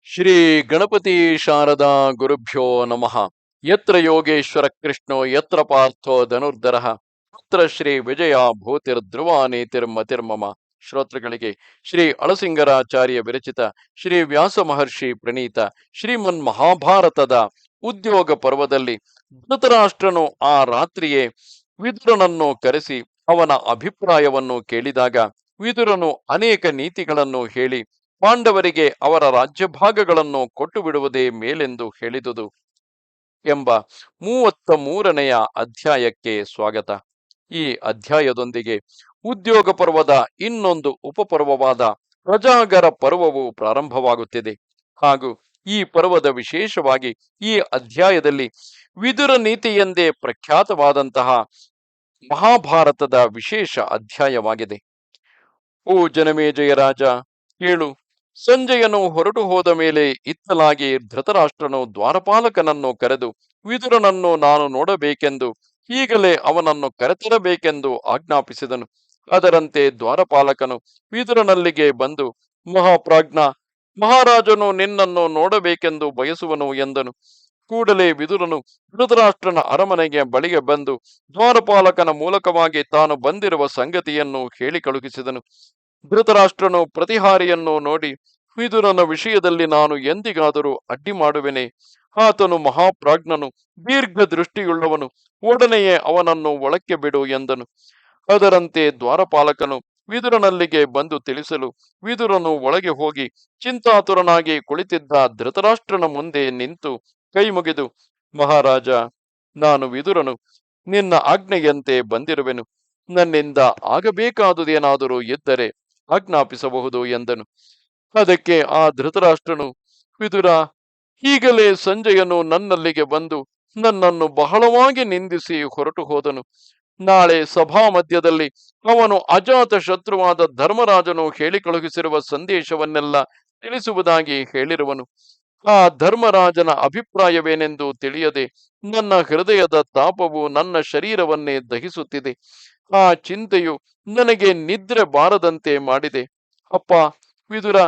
ಶ್ರೀ ಗಣಪತಿ ಶಾರದಾ ಗುರುಭ್ಯೋ ನಮಃ. ಯತ್ರ ಯೋಗೇಶ್ವರ ಕೃಷ್ಣೋ ಯತ್ರ ಪಾರ್ಥೋ ಧನುರ್ಧರಃ ತತ್ರ ಶ್ರೀ ವಿಜಯ ಭೂತಿರ್ಧ್ರುವ ನೀತಿರ್ಮತಿರ್ಮಮ. ಶ್ರೋತೃಗಳಿಗೆ ಶ್ರೀ ಅಳಸಿಂಗರಾಚಾರ್ಯ ವಿರಚಿತ ಶ್ರೀ ವ್ಯಾಸ ಮಹರ್ಷಿ ಪ್ರಣೀತ ಶ್ರೀಮನ್ ಮಹಾಭಾರತದ ಉದ್ಯೋಗ ಪರ್ವದಲ್ಲಿ ಧೃತರಾಷ್ಟ್ರನು ಆ ರಾತ್ರಿಯೇ ವಿದುರನನ್ನು ಕರೆಸಿ ಅವನ ಅಭಿಪ್ರಾಯವನ್ನು ಕೇಳಿದಾಗ ವಿದುರನು ಅನೇಕ ನೀತಿಗಳನ್ನು ಹೇಳಿ ಪಾಂಡವರಿಗೆ ಅವರ ರಾಜ್ಯಭಾಗಗಳನ್ನು ಕೊಟ್ಟು ಬಿಡುವುದೇ ಮೇಲೆಂದು ಹೇಳಿದುದು ಎಂಬ 33ನೆಯ ಅಧ್ಯಾಯಕ್ಕೆ ಸ್ವಾಗತ. ಈ ಅಧ್ಯಾಯದೊಂದಿಗೆ ಉದ್ಯೋಗ ಪರ್ವದ ಇನ್ನೊಂದು ಉಪಪರ್ವವಾದ ಪ್ರಜಾಗರ ಪರ್ವವು ಪ್ರಾರಂಭವಾಗುತ್ತಿದೆ. ಹಾಗೂ ಈ ಪರ್ವದ ವಿಶೇಷವಾಗಿ ಈ ಅಧ್ಯಾಯದಲ್ಲಿ ವಿದುರ ನೀತಿ ಎಂದೇ ಪ್ರಖ್ಯಾತವಾದಂತಹ ಮಹಾಭಾರತದ ವಿಶೇಷ ಅಧ್ಯಾಯವಾಗಿದೆ. ಓ ಜನಮೇಜಯ ರಾಜ, ಕೇಳು. ಸಂಜಯನು ಹೊರಟು ಹೋದ ಮೇಲೆ ಇತ್ತಲಾಗಿ ಧೃತರಾಷ್ಟ್ರನು ದ್ವಾರಪಾಲಕನನ್ನು ಕರೆದು ವಿದುರನನ್ನು ನಾನು ನೋಡಬೇಕೆಂದು ಈಗಲೇ ಅವನನ್ನು ಕರೆತರಬೇಕೆಂದು ಆಜ್ಞಾಪಿಸಿದನು. ಅದರಂತೆ ದ್ವಾರಪಾಲಕನು ವಿದುರನಲ್ಲಿಗೆ ಬಂದು, ಮಹಾಪ್ರಾಜ್ಞ, ಮಹಾರಾಜನು ನಿನ್ನನ್ನು ನೋಡಬೇಕೆಂದು ಬಯಸುವನು ಎಂದನು. ಕೂಡಲೇ ವಿದುರನು ಧೃತರಾಷ್ಟ್ರನ ಅರಮನೆಗೆ ಬಳಿಗೆ ಬಂದು ದ್ವಾರಪಾಲಕನ ಮೂಲಕವಾಗಿ ತಾನು ಬಂದಿರುವ ಸಂಗತಿಯನ್ನು ಹೇಳಿ ಕಳುಹಿಸಿದನು. ಧೃತರಾಷ್ಟ್ರನು ಪ್ರತಿಹಾರಿಯನ್ನು ನೋಡಿ, ವಿದುರನ ವಿಷಯದಲ್ಲಿ ನಾನು ಎಂದಿಗಾದರೂ ಅಡ್ಡಿ ಮಾಡುವೆನೆ? ಆತನು ಮಹಾಪ್ರಾಜ್ಞನು, ದೀರ್ಘ ದೃಷ್ಟಿಯುಳ್ಳವನು, ಒಡನೆಯೇ ಅವನನ್ನು ಒಳಕ್ಕೆ ಬಿಡು ಎಂದನು. ಅದರಂತೆ ದ್ವಾರಪಾಲಕನು ವಿದುರನಲ್ಲಿಗೆ ಬಂದು ತಿಳಿಸಲು ವಿದುರನು ಒಳಗೆ ಹೋಗಿ ಚಿಂತಾತುರನಾಗಿ ಕುಳಿತಿದ್ದ ಧೃತರಾಷ್ಟ್ರನ ಮುಂದೆ ನಿಂತು ಕೈ ಮುಗಿದು, ಮಹಾರಾಜ, ನಾನು ವಿದುರನು ನಿನ್ನ ಆಜ್ಞೆಯಂತೆ ಬಂದಿರುವೆನು. ನನ್ನಿಂದ ಆಗಬೇಕಾದುದೇನಾದರೂ ಇದ್ದರೆ ಆಜ್ಞಾಪಿಸಬಹುದು ಎಂದನು. ಅದಕ್ಕೆ ಆ ಧೃತರಾಷ್ಟ್ರನು, ವಿದುರ, ಈಗಲೇ ಸಂಜಯನು ನನ್ನಲ್ಲಿಗೆ ಬಂದು ನನ್ನನ್ನು ಬಹಳವಾಗಿ ನಿಂದಿಸಿ ಹೊರಟು ಹೋದನು. ನಾಳೆ ಸಭಾ ಮಧ್ಯದಲ್ಲಿ ಅವನು ಅಜಾತ ಶತ್ರುವಾದ ಧರ್ಮರಾಜನು ಹೇಳಿ ಕಳುಹಿಸಿರುವ ಸಂದೇಶವನ್ನೆಲ್ಲ ತಿಳಿಸುವುದಾಗಿ ಹೇಳಿರುವನು. ಆ ಧರ್ಮರಾಜನ ಅಭಿಪ್ರಾಯವೇನೆಂದು ತಿಳಿಯದೆ ನನ್ನ ಹೃದಯದ ತಾಪವು ನನ್ನ ಶರೀರವನ್ನೇ ದಹಿಸುತ್ತಿದೆ. ಆ ಚಿಂತೆಯು ನನಗೆ ನಿದ್ರೆ ಬಾರದಂತೆ ಮಾಡಿದೆ. ಅಪ್ಪ ವಿದುರ,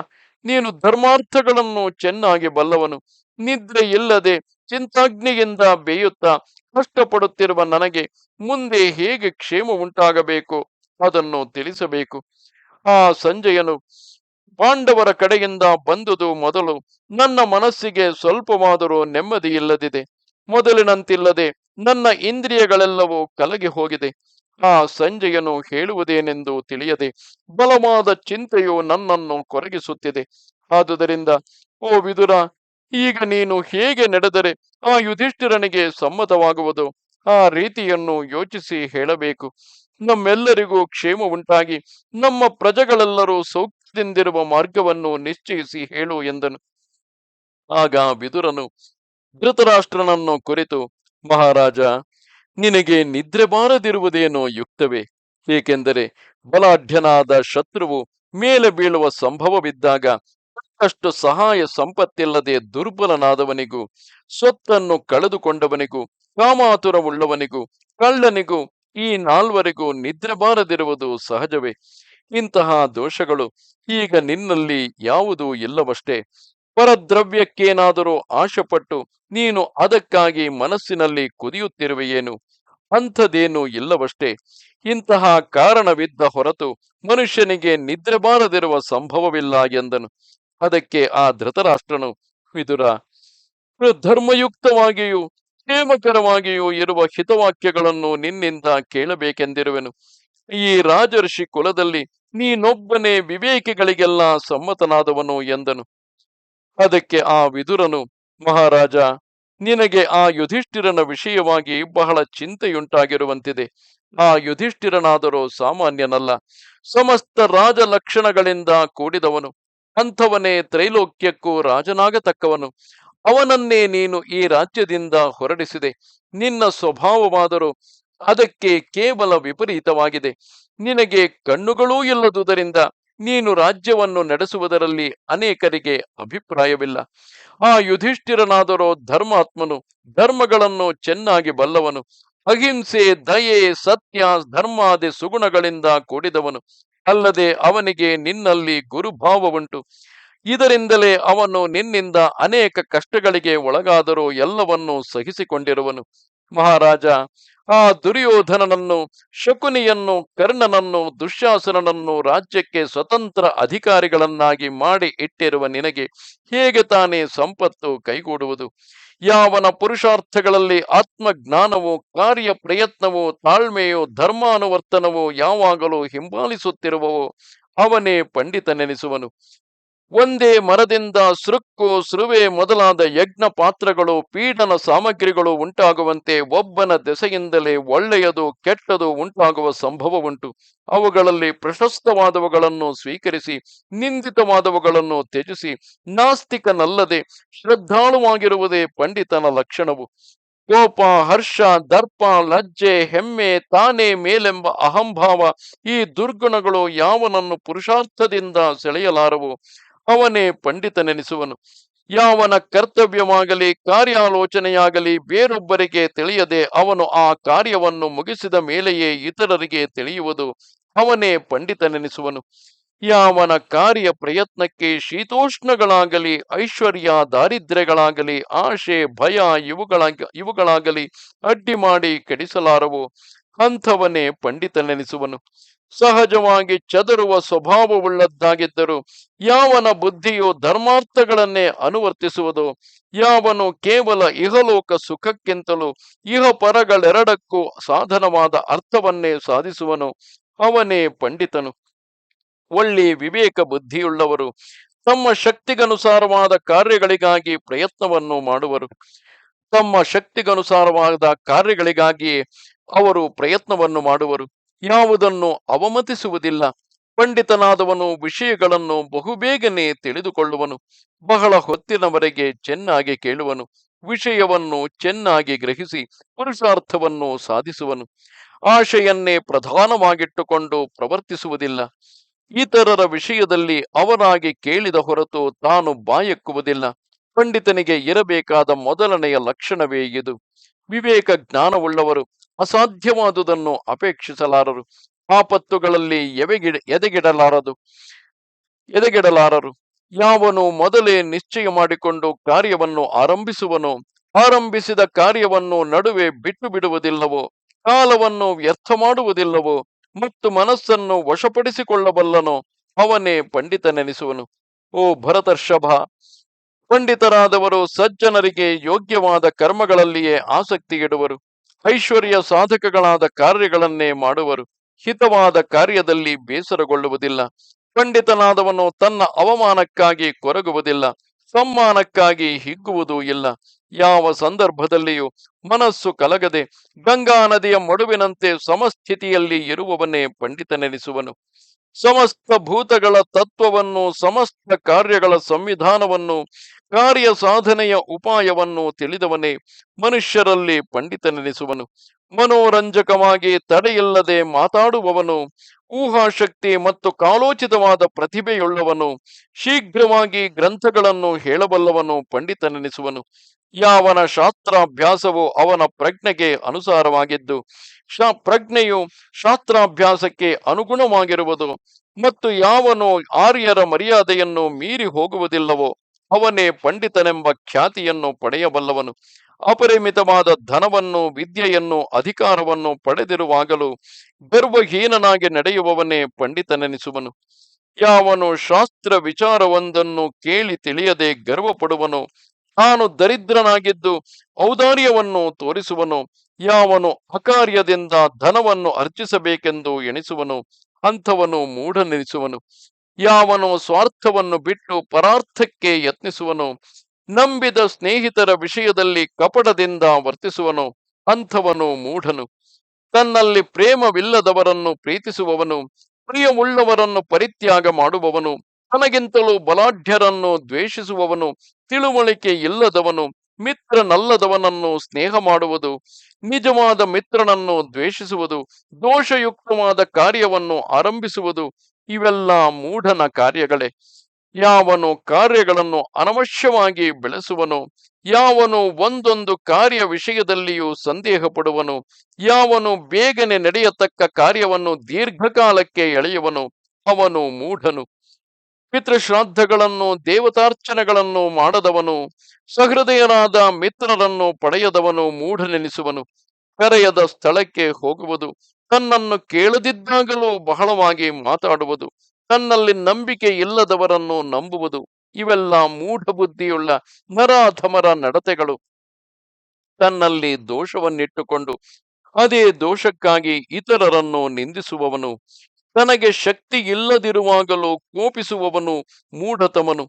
ನೀನು ಧರ್ಮಾರ್ಥಗಳನ್ನು ಚೆನ್ನಾಗಿ ಬಲ್ಲವನು. ನಿದ್ರೆ ಇಲ್ಲದೆ ಚಿಂತಾಗ್ನಿಯಿಂದ ಬೇಯುತ್ತಾ ಕಷ್ಟಪಡುತ್ತಿರುವ ನನಗೆ ಮುಂದೆ ಹೇಗೆ ಕ್ಷೇಮ ಉಂಟಾಗಬೇಕು ಅದನ್ನು ತಿಳಿಸಬೇಕು. ಆ ಸಂಜಯನು ಪಾಂಡವರ ಕಡೆಯಿಂದ ಬಂದುದು ಮೊದಲು ನನ್ನ ಮನಸ್ಸಿಗೆ ಸ್ವಲ್ಪವಾದರೂ ನೆಮ್ಮದಿ ಇಲ್ಲದಿದೆ. ಮೊದಲಿನಂತಿಲ್ಲದೆ ನನ್ನ ಇಂದ್ರಿಯಗಳೆಲ್ಲವೂ ಕಲಗಿ ಹೋಗಿದೆ. ಆ ಸಂಜಯನು ಹೇಳುವುದೇನೆಂದು ತಿಳಿಯದೆ ಬಲವಾದ ಚಿಂತೆಯು ನನ್ನನ್ನು ಕೊರಗಿಸುತ್ತಿದೆ. ಆದುದರಿಂದ ಓ ವಿದುರ, ಈಗ ನೀನು ಹೇಗೆ ನಡೆದರೆ ಆ ಯುಧಿಷ್ಠಿರನಿಗೆ ಸಮ್ಮತವಾಗುವುದು ಆ ರೀತಿಯನ್ನು ಯೋಚಿಸಿ ಹೇಳಬೇಕು. ನಮ್ಮೆಲ್ಲರಿಗೂ ಕ್ಷೇಮ ಉಂಟಾಗಿ ನಮ್ಮ ಪ್ರಜೆಗಳೆಲ್ಲರೂ ಸೌಖ್ಯದಿಂದಿರುವ ಮಾರ್ಗವನ್ನು ನಿಶ್ಚಯಿಸಿ ಹೇಳು ಎಂದನು. ಆಗ ವಿದುರನು ಧೃತರಾಷ್ಟ್ರನನ್ನು ಕುರಿತು, ಮಹಾರಾಜ, ನಿನಗೆ ನಿದ್ರೆ ಬಾರದಿರುವುದೇನೋ ಯುಕ್ತವೇ. ಏಕೆಂದರೆ ಬಲಾಢ್ಯನಾದ ಶತ್ರುವು ಮೇಲೆ ಬೀಳುವ ಸಂಭವವಿದ್ದಾಗ ಅಷ್ಟು ಸಹಾಯ ಸಂಪತ್ತಿಲ್ಲದೆ ದುರ್ಬಲನಾದವನಿಗೂ, ಸ್ವತ್ತನ್ನು ಕಳೆದುಕೊಂಡವನಿಗೂ, ಕಾಮಾತುರವುಳ್ಳವನಿಗೂ, ಕಳ್ಳನಿಗೂ ಈ ನಾಲ್ವರಿಗೂ ನಿದ್ರೆ ಬಾರದಿರುವುದು ಸಹಜವೇ. ಇಂತಹ ದೋಷಗಳು ಈಗ ನಿನ್ನಲ್ಲಿ ಯಾವುದೂ ಇಲ್ಲವಷ್ಟೇ. ಪರದ್ರವ್ಯಕ್ಕೇನಾದರೂ ಆಶೆಪಟ್ಟು ನೀನು ಅದಕ್ಕಾಗಿ ಮನಸ್ಸಿನಲ್ಲಿ ಕುದಿಯುತ್ತಿರುವೆಯೇನು? ಅಂಥದೇನೂ ಇಲ್ಲವಷ್ಟೇ. ಇಂತಹ ಕಾರಣವಿದ್ದ ಹೊರತು ಮನುಷ್ಯನಿಗೆ ನಿದ್ರೆ ಬಾರದಿರುವ ಸಂಭವವಿಲ್ಲ ಎಂದನು. ಅದಕ್ಕೆ ಆ ಧೃತರಾಷ್ಟ್ರನು, ವಿದುರ, ಧರ್ಮಯುಕ್ತವಾಗಿಯೂ ಕ್ಷೇಮಕರವಾಗಿಯೂ ಇರುವ ಹಿತವಾಕ್ಯಗಳನ್ನು ನಿನ್ನಿಂದ ಕೇಳಬೇಕೆಂದಿರುವೆನು. ಈ ರಾಜರ್ಷಿ ಕುಲದಲ್ಲಿ ನೀನೊಬ್ಬನೇ ವಿವೇಕಿಗಳಿಗೆಲ್ಲ ಸಮ್ಮತನಾದವನು ಎಂದನು. ಅದಕ್ಕೆ ಆ ವಿದುರನು, ಮಹಾರಾಜ, ನಿನಗೆ ಆ ಯುಧಿಷ್ಠಿರನ ವಿಷಯವಾಗಿ ಬಹಳ ಚಿಂತೆಯುಂಟಾಗಿರುವಂತಿದೆ. ಆ ಯುಧಿಷ್ಠಿರನಾದರೂ ಸಾಮಾನ್ಯನಲ್ಲ, ಸಮಸ್ತ ರಾಜ ಲಕ್ಷಣಗಳಿಂದ ಕೂಡಿದವನು. ಅಂಥವನೇ ತ್ರೈಲೋಕ್ಯಕ್ಕೂ ರಾಜನಾಗತಕ್ಕವನು. ಅವನನ್ನೇ ನೀನು ಈ ರಾಜ್ಯದಿಂದ ಹೊರಡಿಸಿದೆ. ನಿನ್ನ ಸ್ವಭಾವವಾದರೂ ಅದಕ್ಕೆ ಕೇವಲ ವಿಪರೀತವಾಗಿದೆ. ನಿನಗೆ ಕಣ್ಣುಗಳೂ ಇಲ್ಲದುದರಿಂದ ನೀನು ರಾಜ್ಯವನ್ನು ನಡೆಸುವುದರಲ್ಲಿ ಅನೇಕರಿಗೆ ಅಭಿಪ್ರಾಯವಿಲ್ಲ. ಆ ಯುಧಿಷ್ಠಿರನಾದರೋ ಧರ್ಮಾತ್ಮನು, ಧರ್ಮಗಳನ್ನು ಚೆನ್ನಾಗಿ ಬಲ್ಲವನು. ಅಹಿಂಸೆ, ದಯೆ, ಸತ್ಯ, ಧರ್ಮಾದಿ ಸುಗುಣಗಳಿಂದ ಕೂಡಿದವನು. ಅಲ್ಲದೆ ಅವನಿಗೆ ನಿನ್ನಲ್ಲಿ ಗುರುಭಾವವುಂಟು. ಇದರಿಂದಲೇ ಅವನು ನಿನ್ನಿಂದ ಅನೇಕ ಕಷ್ಟಗಳಿಗೆ ಒಳಗಾದರೂ ಎಲ್ಲವನ್ನೂ ಸಹಿಸಿಕೊಂಡಿರುವನು. ಮಹಾರಾಜ, ಆ ದುರ್ಯೋಧನನನ್ನು, ಶಕುನಿಯನ್ನು, ಕರ್ಣನನ್ನು, ದುಶ್ಯಾಸನನನ್ನು ರಾಜ್ಯಕ್ಕೆ ಸ್ವತಂತ್ರ ಅಧಿಕಾರಿಗಳನ್ನಾಗಿ ಮಾಡಿ ಇಟ್ಟಿರುವ ನಿನಗೆ ಹೇಗೆ ತಾನೇ ಸಂಪತ್ತು ಕೈಗೂಡುವುದು? ಯಾವನ ಪುರುಷಾರ್ಥಗಳಲ್ಲಿ ಆತ್ಮಜ್ಞಾನವು, ಕಾರ್ಯ ಪ್ರಯತ್ನವು, ತಾಳ್ಮೆಯು, ಧರ್ಮಾನುವರ್ತನವು ಯಾವಾಗಲೂ ಹಿಂಬಾಲಿಸುತ್ತಿರುವವೋ ಅವನೇ ಪಂಡಿತನೆನಿಸುವನು. ಒಂದೇ ಮರದಿಂದ ಸೃಕ್ಕು, ಸೃವೆ ಮೊದಲಾದ ಯಜ್ಞ ಪಾತ್ರಗಳು, ಪೀಡನ ಸಾಮಗ್ರಿಗಳು ಉಂಟಾಗುವಂತೆ ಒಬ್ಬನ ದೆಸೆಯಿಂದಲೇ ಒಳ್ಳೆಯದು ಕೆಟ್ಟದು ಉಂಟಾಗುವ ಸಂಭವವುಂಟು. ಅವುಗಳಲ್ಲಿ ಪ್ರಶಸ್ತವಾದವುಗಳನ್ನು ಸ್ವೀಕರಿಸಿ ನಿಂದಿತವಾದವುಗಳನ್ನು ತ್ಯಜಿಸಿ ನಾಸ್ತಿಕನಲ್ಲದೆ ಶ್ರದ್ಧಾಳುವಾಗಿರುವುದೇ ಪಂಡಿತನ ಲಕ್ಷಣವು. ಕೋಪ, ಹರ್ಷ, ದರ್ಪ, ಲಜ್ಜೆ, ಹೆಮ್ಮೆ, ತಾನೇ ಮೇಲೆಂಬ ಅಹಂಭಾವ, ಈ ದುರ್ಗುಣಗಳು ಯಾವನನ್ನು ಪುರುಷಾರ್ಥದಿಂದ ಸೆಳೆಯಲಾರವು ಅವನೇ ಪಂಡಿತನೆನಿಸುವನು. ಯಾವನ ಕರ್ತವ್ಯವಾಗಲಿ ಕಾರ್ಯಾಲೋಚನೆಯಾಗಲಿ ಬೇರೊಬ್ಬರಿಗೆ ತಿಳಿಯದೆ ಅವನು ಆ ಕಾರ್ಯವನ್ನು ಮುಗಿಸಿದ ಮೇಲೆಯೇ ಇತರರಿಗೆ ತಿಳಿಯುವುದು ಅವನೇ ಪಂಡಿತನೆನಿಸುವನು. ಯಾವನ ಕಾರ್ಯ ಪ್ರಯತ್ನಕ್ಕೆ ಶೀತೋಷ್ಣಗಳಾಗಲಿ, ಐಶ್ವರ್ಯ ದಾರಿದ್ರ್ಯಗಳಾಗಲಿ, ಆಶೆ ಭಯ ಇವುಗಳಾಗಲಿ ಅಡ್ಡಿ ಮಾಡಿ ಕೆಡಿಸಲಾರವು ಅಂಥವನೇ ಪಂಡಿತನೆನಿಸುವನು. ಸಹಜವಾಗಿ ಚದರುವ ಸ್ವಭಾವವುಳ್ಳದ್ದಾಗಿದ್ದರೂ ಯಾವನ ಬುದ್ಧಿಯು ಧರ್ಮಾರ್ಥಗಳನ್ನೇ ಅನುವರ್ತಿಸುವುದು, ಯಾವನು ಕೇವಲ ಇಹಲೋಕ ಸುಖಕ್ಕಿಂತಲೂ ಇಹ ಪರಗಳೆರಡಕ್ಕೂ ಸಾಧನವಾದ ಅರ್ಥವನ್ನೇ ಸಾಧಿಸುವನು ಅವನೇ ಪಂಡಿತನು. ಒಳ್ಳೆ ವಿವೇಕ ಬುದ್ಧಿಯುಳ್ಳವರು ತಮ್ಮ ಶಕ್ತಿಗನುಸಾರವಾದ ಕಾರ್ಯಗಳಿಗಾಗಿ ಪ್ರಯತ್ನವನ್ನು ಮಾಡುವರು. ತಮ್ಮ ಶಕ್ತಿಗನುಸಾರವಾದ ಕಾರ್ಯಗಳಿಗಾಗಿ ಅವರು ಪ್ರಯತ್ನವನ್ನು ಮಾಡುವರು. ಯಾವುದನ್ನು ಅವಮತಿಸುವುದಿಲ್ಲ. ಪಂಡಿತನಾದವನು ವಿಷಯಗಳನ್ನು ಬಹುಬೇಗನೆ ತಿಳಿದುಕೊಳ್ಳುವನು. ಬಹಳ ಹೊತ್ತಿನವರೆಗೆ ಚೆನ್ನಾಗಿ ಕೇಳುವನು. ವಿಷಯವನ್ನು ಚೆನ್ನಾಗಿ ಗ್ರಹಿಸಿ ಪುರುಷಾರ್ಥವನ್ನು ಸಾಧಿಸುವನು. ಆಶೆಯನ್ನೇ ಪ್ರಧಾನವಾಗಿಟ್ಟುಕೊಂಡು ಪ್ರವರ್ತಿಸುವುದಿಲ್ಲ. ಇತರರ ವಿಷಯದಲ್ಲಿ ಅವರಾಗಿ ಕೇಳಿದ ಹೊರತು ತಾನು ಬಾಯೆಕ್ಕುವುದಿಲ್ಲ. ಪಂಡಿತನಿಗೆ ಇರಬೇಕಾದ ಮೊದಲನೆಯ ಲಕ್ಷಣವೇ ಇದು. ವಿವೇಕ ಜ್ಞಾನವುಳ್ಳವರು ಅಸಾಧ್ಯವಾದುದನ್ನು ಅಪೇಕ್ಷಿಸಲಾರರು. ಆಪತ್ತುಗಳಲ್ಲಿ ಎದೆಗೆಡಲಾರರು. ಯಾವನು ಮೊದಲೇ ನಿಶ್ಚಯ ಮಾಡಿಕೊಂಡು ಕಾರ್ಯವನ್ನು ಆರಂಭಿಸುವನೋ, ಆರಂಭಿಸಿದ ಕಾರ್ಯವನ್ನು ನಡುವೆ ಬಿಟ್ಟು ಬಿಡುವುದಿಲ್ಲವೋ, ಕಾಲವನ್ನು ವ್ಯರ್ಥ ಮಾಡುವುದಿಲ್ಲವೋ ಮತ್ತು ಮನಸ್ಸನ್ನು ವಶಪಡಿಸಿಕೊಳ್ಳಬಲ್ಲನೋ ಅವನೇ ಪಂಡಿತನೆನಿಸುವನು. ಓ ಭರತರ್ಷಭ, ಪಂಡಿತರಾದವರು ಸಜ್ಜನರಿಗೆ ಯೋಗ್ಯವಾದ ಕರ್ಮಗಳಲ್ಲಿಯೇ ಆಸಕ್ತಿ ಇಡುವರು. ಐಶ್ವರ್ಯ ಸಾಧಕಗಳಾದ ಕಾರ್ಯಗಳನ್ನೇ ಮಾಡುವರು. ಹಿತವಾದ ಕಾರ್ಯದಲ್ಲಿ ಬೇಸರಗೊಳ್ಳುವುದಿಲ್ಲ. ಪಂಡಿತನಾದವನು ತನ್ನ ಅವಮಾನಕ್ಕಾಗಿ ಕೊರಗುವುದಿಲ್ಲ, ಸಮ್ಮಾನಕ್ಕಾಗಿ ಹಿಗ್ಗುವುದೂ ಇಲ್ಲ. ಯಾವ ಸಂದರ್ಭದಲ್ಲಿಯೂ ಮನಸ್ಸು ಕಲಗದೆ ಗಂಗಾ ನದಿಯ ಮಡುವಿನಂತೆ ಸಮಸ್ಥಿತಿಯಲ್ಲಿ ಇರುವವನೇ ಪಂಡಿತನೆನಿಸುವನು. ಸಮಸ್ತ ಭೂತಗಳ ತತ್ವವನ್ನು, ಸಮಸ್ತ ಕಾರ್ಯಗಳ ಸಂವಿಧಾನವನ್ನು, ಕಾರ್ಯ ಸಾಧನೆಯ ಉಪಾಯವನ್ನು ತಿಳಿದವನೇ ಮನುಷ್ಯರಲ್ಲಿ ಪಂಡಿತನೆನಿಸುವನು. ಮನೋರಂಜಕವಾಗಿ ತಡೆಯಿಲ್ಲದೆ ಮಾತಾಡುವವನು, ಊಹಾಶಕ್ತಿ ಮತ್ತು ಕಾಲೋಚಿತವಾದ ಪ್ರತಿಭೆಯುಳ್ಳವನು, ಶೀಘ್ರವಾಗಿ ಗ್ರಂಥಗಳನ್ನು ಹೇಳಬಲ್ಲವನು ಪಂಡಿತನೆನಿಸುವನು. ಯಾವನ ಶಾಸ್ತ್ರಾಭ್ಯಾಸವು ಅವನ ಪ್ರಜ್ಞೆಗೆ ಅನುಸಾರವಾಗಿದ್ದು ಪ್ರಜ್ಞೆಯು ಶಾಸ್ತ್ರಾಭ್ಯಾಸಕ್ಕೆ ಅನುಗುಣವಾಗಿರುವುದು ಮತ್ತು ಯಾವನು ಆರ್ಯರ ಮರ್ಯಾದೆಯನ್ನು ಮೀರಿ ಹೋಗುವುದಿಲ್ಲವೋ ಅವನೇ ಪಂಡಿತನೆಂಬ ಖ್ಯಾತಿಯನ್ನು ಪಡೆಯಬಲ್ಲವನು. ಅಪರಿಮಿತವಾದ ಧನವನ್ನು, ವಿದ್ಯೆಯನ್ನು, ಅಧಿಕಾರವನ್ನು ಪಡೆದಿರುವಾಗಲೂ ಗರ್ವಹೀನನಾಗಿ ನಡೆಯುವವನೇ ಪಂಡಿತನೆನಿಸುವನು. ಯಾವನು ಶಾಸ್ತ್ರ ವಿಚಾರವೊಂದನ್ನು ಕೇಳಿ ತಿಳಿಯದೆ ಗರ್ವಪಡುವನು, ತಾನು ದರಿದ್ರನಾಗಿದ್ದು ಔದಾರ್ಯವನ್ನು ತೋರಿಸುವನು, ಯಾವನು ಅಕಾರ್ಯದಿಂದ ಧನವನ್ನು ಅರ್ಜಿಸಬೇಕೆಂದು ಎಣಿಸುವನು ಅಂಥವನು ಮೂಢನೆನಿಸುವನು. ಯಾವನು ಸ್ವಾರ್ಥವನ್ನು ಬಿಟ್ಟು ಪರಾರ್ಥಕ್ಕೆ ಯತ್ನಿಸುವನು, ನಂಬಿದ ಸ್ನೇಹಿತರ ವಿಷಯದಲ್ಲಿ ಕಪಟದಿಂದ ವರ್ತಿಸುವನು ಅಂಥವನು ಮೂಢನು. ತನ್ನಲ್ಲಿ ಪ್ರೇಮವಿಲ್ಲದವರನ್ನು ಪ್ರೀತಿಸುವವನು, ಪ್ರಿಯವುಳ್ಳವರನ್ನು ಪರಿತ್ಯಾಗ ಮಾಡುವವನು, ತನಗಿಂತಲೂ ಬಲಾಢ್ಯರನ್ನು ದ್ವೇಷಿಸುವವನು, ತಿಳುವಳಿಕೆ ಇಲ್ಲದವನು, ಮಿತ್ರನಲ್ಲದವನನ್ನು ಸ್ನೇಹ ಮಾಡುವುದು, ನಿಜವಾದ ಮಿತ್ರನನ್ನು ದ್ವೇಷಿಸುವುದು, ದೋಷಯುಕ್ತವಾದ ಕಾರ್ಯವನ್ನು ಆರಂಭಿಸುವುದು ಇವೆಲ್ಲ ಮೂಢನ ಕಾರ್ಯಗಳೇ. ಯಾವನು ಕಾರ್ಯಗಳನ್ನು ಅನವಶ್ಯವಾಗಿ ಬೆಳೆಸುವನು, ಯಾವನು ಒಂದೊಂದು ಕಾರ್ಯ ವಿಷಯದಲ್ಲಿಯೂ ಸಂದೇಹ ಪಡುವನು, ಯಾವನು ಬೇಗನೆ ನಡೆಯತಕ್ಕ ಕಾರ್ಯವನ್ನು ದೀರ್ಘಕಾಲಕ್ಕೆ ಎಳೆಯುವನು ಅವನು ಮೂಢನು. ಪಿತೃಶ್ರಾದ್ದಗಳನ್ನು ದೇವತಾರ್ಚನೆಗಳನ್ನು ಮಾಡದವನು, ಸಹೃದಯರಾದ ಮಿತ್ರರನ್ನು ಪಡೆಯದವನು ಮೂಢನೆನಿಸುವನು. ಕರೆಯದ ಸ್ಥಳಕ್ಕೆ ಹೋಗುವುದು, ತನ್ನನ್ನು ಕೇಳದಿದ್ದಾಗಲೂ ಬಹಳವಾಗಿ ಮಾತಾಡುವುದು, ತನ್ನಲ್ಲಿ ನಂಬಿಕೆ ಇಲ್ಲದವರನ್ನು ನಂಬುವುದು, ಇವೆಲ್ಲ ಮೂಢ ಬುದ್ಧಿಯುಳ್ಳ ನರಾಧಮರ ನಡತೆಗಳು. ತನ್ನಲ್ಲಿ ದೋಷವನ್ನಿಟ್ಟುಕೊಂಡು ಅದೇ ದೋಷಕ್ಕಾಗಿ ಇತರರನ್ನು ನಿಂದಿಸುವವನು, ತನಗೆ ಶಕ್ತಿ ಇಲ್ಲದಿರುವಾಗಲೂ ಕೋಪಿಸುವವನು ಮೂಢತಮನು.